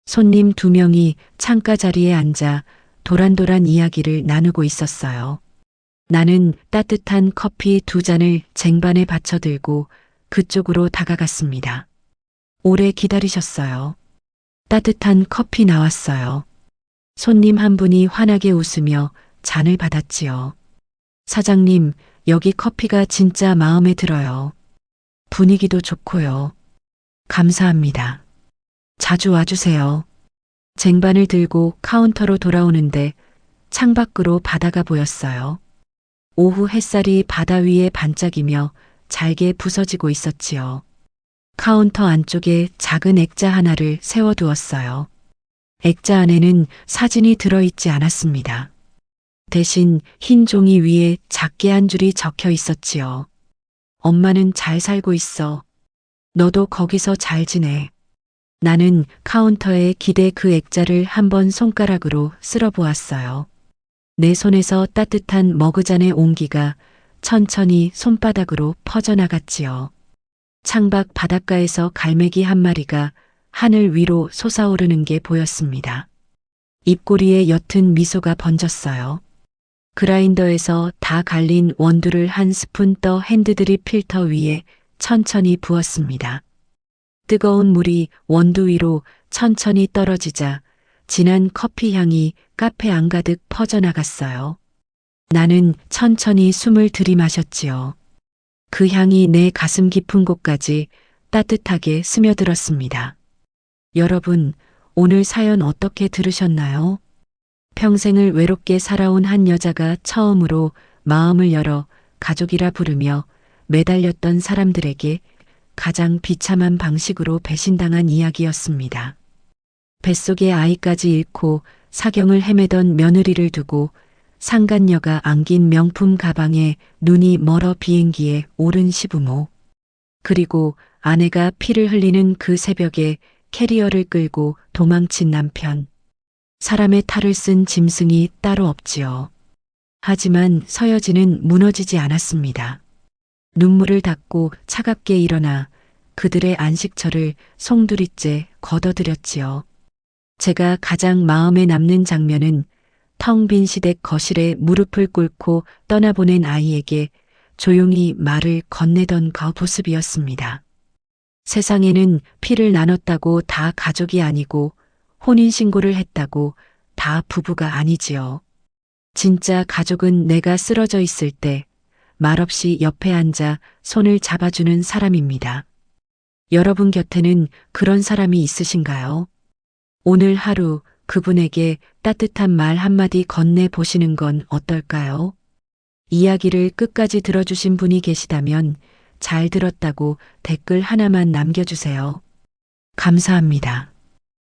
손님 2명이 창가 자리에 앉아 도란도란 이야기를 나누고 있었어요. 나는 따뜻한 커피 2잔을 쟁반에 받쳐 들고 그쪽으로 다가갔습니다. 오래 기다리셨어요. 따뜻한 커피 나왔어요. 손님 한 분이 환하게 웃으며 잔을 받았지요. 사장님, 여기 커피가 진짜 마음에 들어요. 분위기도 좋고요. 감사합니다. 자주 와주세요. 쟁반을 들고 카운터로 돌아오는데 창밖으로 바다가 보였어요. 오후 햇살이 바다 위에 반짝이며 잘게 부서지고 있었지요. 카운터 안쪽에 작은 액자 하나를 세워두었어요. 액자 안에는 사진이 들어있지 않았습니다. 대신 흰 종이 위에 작게 한 줄이 적혀 있었지요. 엄마는 잘 살고 있어. 너도 거기서 잘 지내. 나는 카운터에 기대 그 액자를 한번 손가락으로 쓸어보았어요. 내 손에서 따뜻한 머그잔의 온기가 천천히 손바닥으로 퍼져나갔지요. 창밖 바닷가에서 갈매기 한 마리가 하늘 위로 솟아오르는 게 보였습니다. 입꼬리에 옅은 미소가 번졌어요. 그라인더에서 다 갈린 원두를 한 스푼 떠 핸드드립 필터 위에 천천히 부었습니다. 뜨거운 물이 원두 위로 천천히 떨어지자 진한 커피 향이 카페 안가득 퍼져나갔어요. 나는 천천히 숨을 들이마셨지요. 그 향이 내 가슴 깊은 곳까지 따뜻하게 스며들었습니다. 여러분, 오늘 사연 어떻게 들으셨나요? 평생을 외롭게 살아온 한 여자가 처음으로 마음을 열어 가족이라 부르며 매달렸던 사람들에게 가장 비참한 방식으로 배신당한 이야기였습니다. 뱃속에 아이까지 잃고 사경을 헤매던 며느리를 두고 상간녀가 안긴 명품 가방에 눈이 멀어 비행기에 오른 시부모. 그리고 아내가 피를 흘리는 그 새벽에 캐리어를 끌고 도망친 남편. 사람의 탈을 쓴 짐승이 따로 없지요. 하지만 서여진은 무너지지 않았습니다. 눈물을 닦고 차갑게 일어나 그들의 안식처를 송두리째 걷어들였지요. 제가 가장 마음에 남는 장면은 텅 빈 시댁 거실에 무릎을 꿇고 떠나보낸 아이에게 조용히 말을 건네던 그 모습이었습니다. 세상에는 피를 나눴다고 다 가족이 아니고 혼인신고를 했다고 다 부부가 아니지요. 진짜 가족은 내가 쓰러져 있을 때 말없이 옆에 앉아 손을 잡아주는 사람입니다. 여러분 곁에는 그런 사람이 있으신가요? 오늘 하루 그분에게 따뜻한 말 한마디 건네 보시는 건 어떨까요? 이야기를 끝까지 들어주신 분이 계시다면 잘 들었다고 댓글 하나만 남겨주세요. 감사합니다.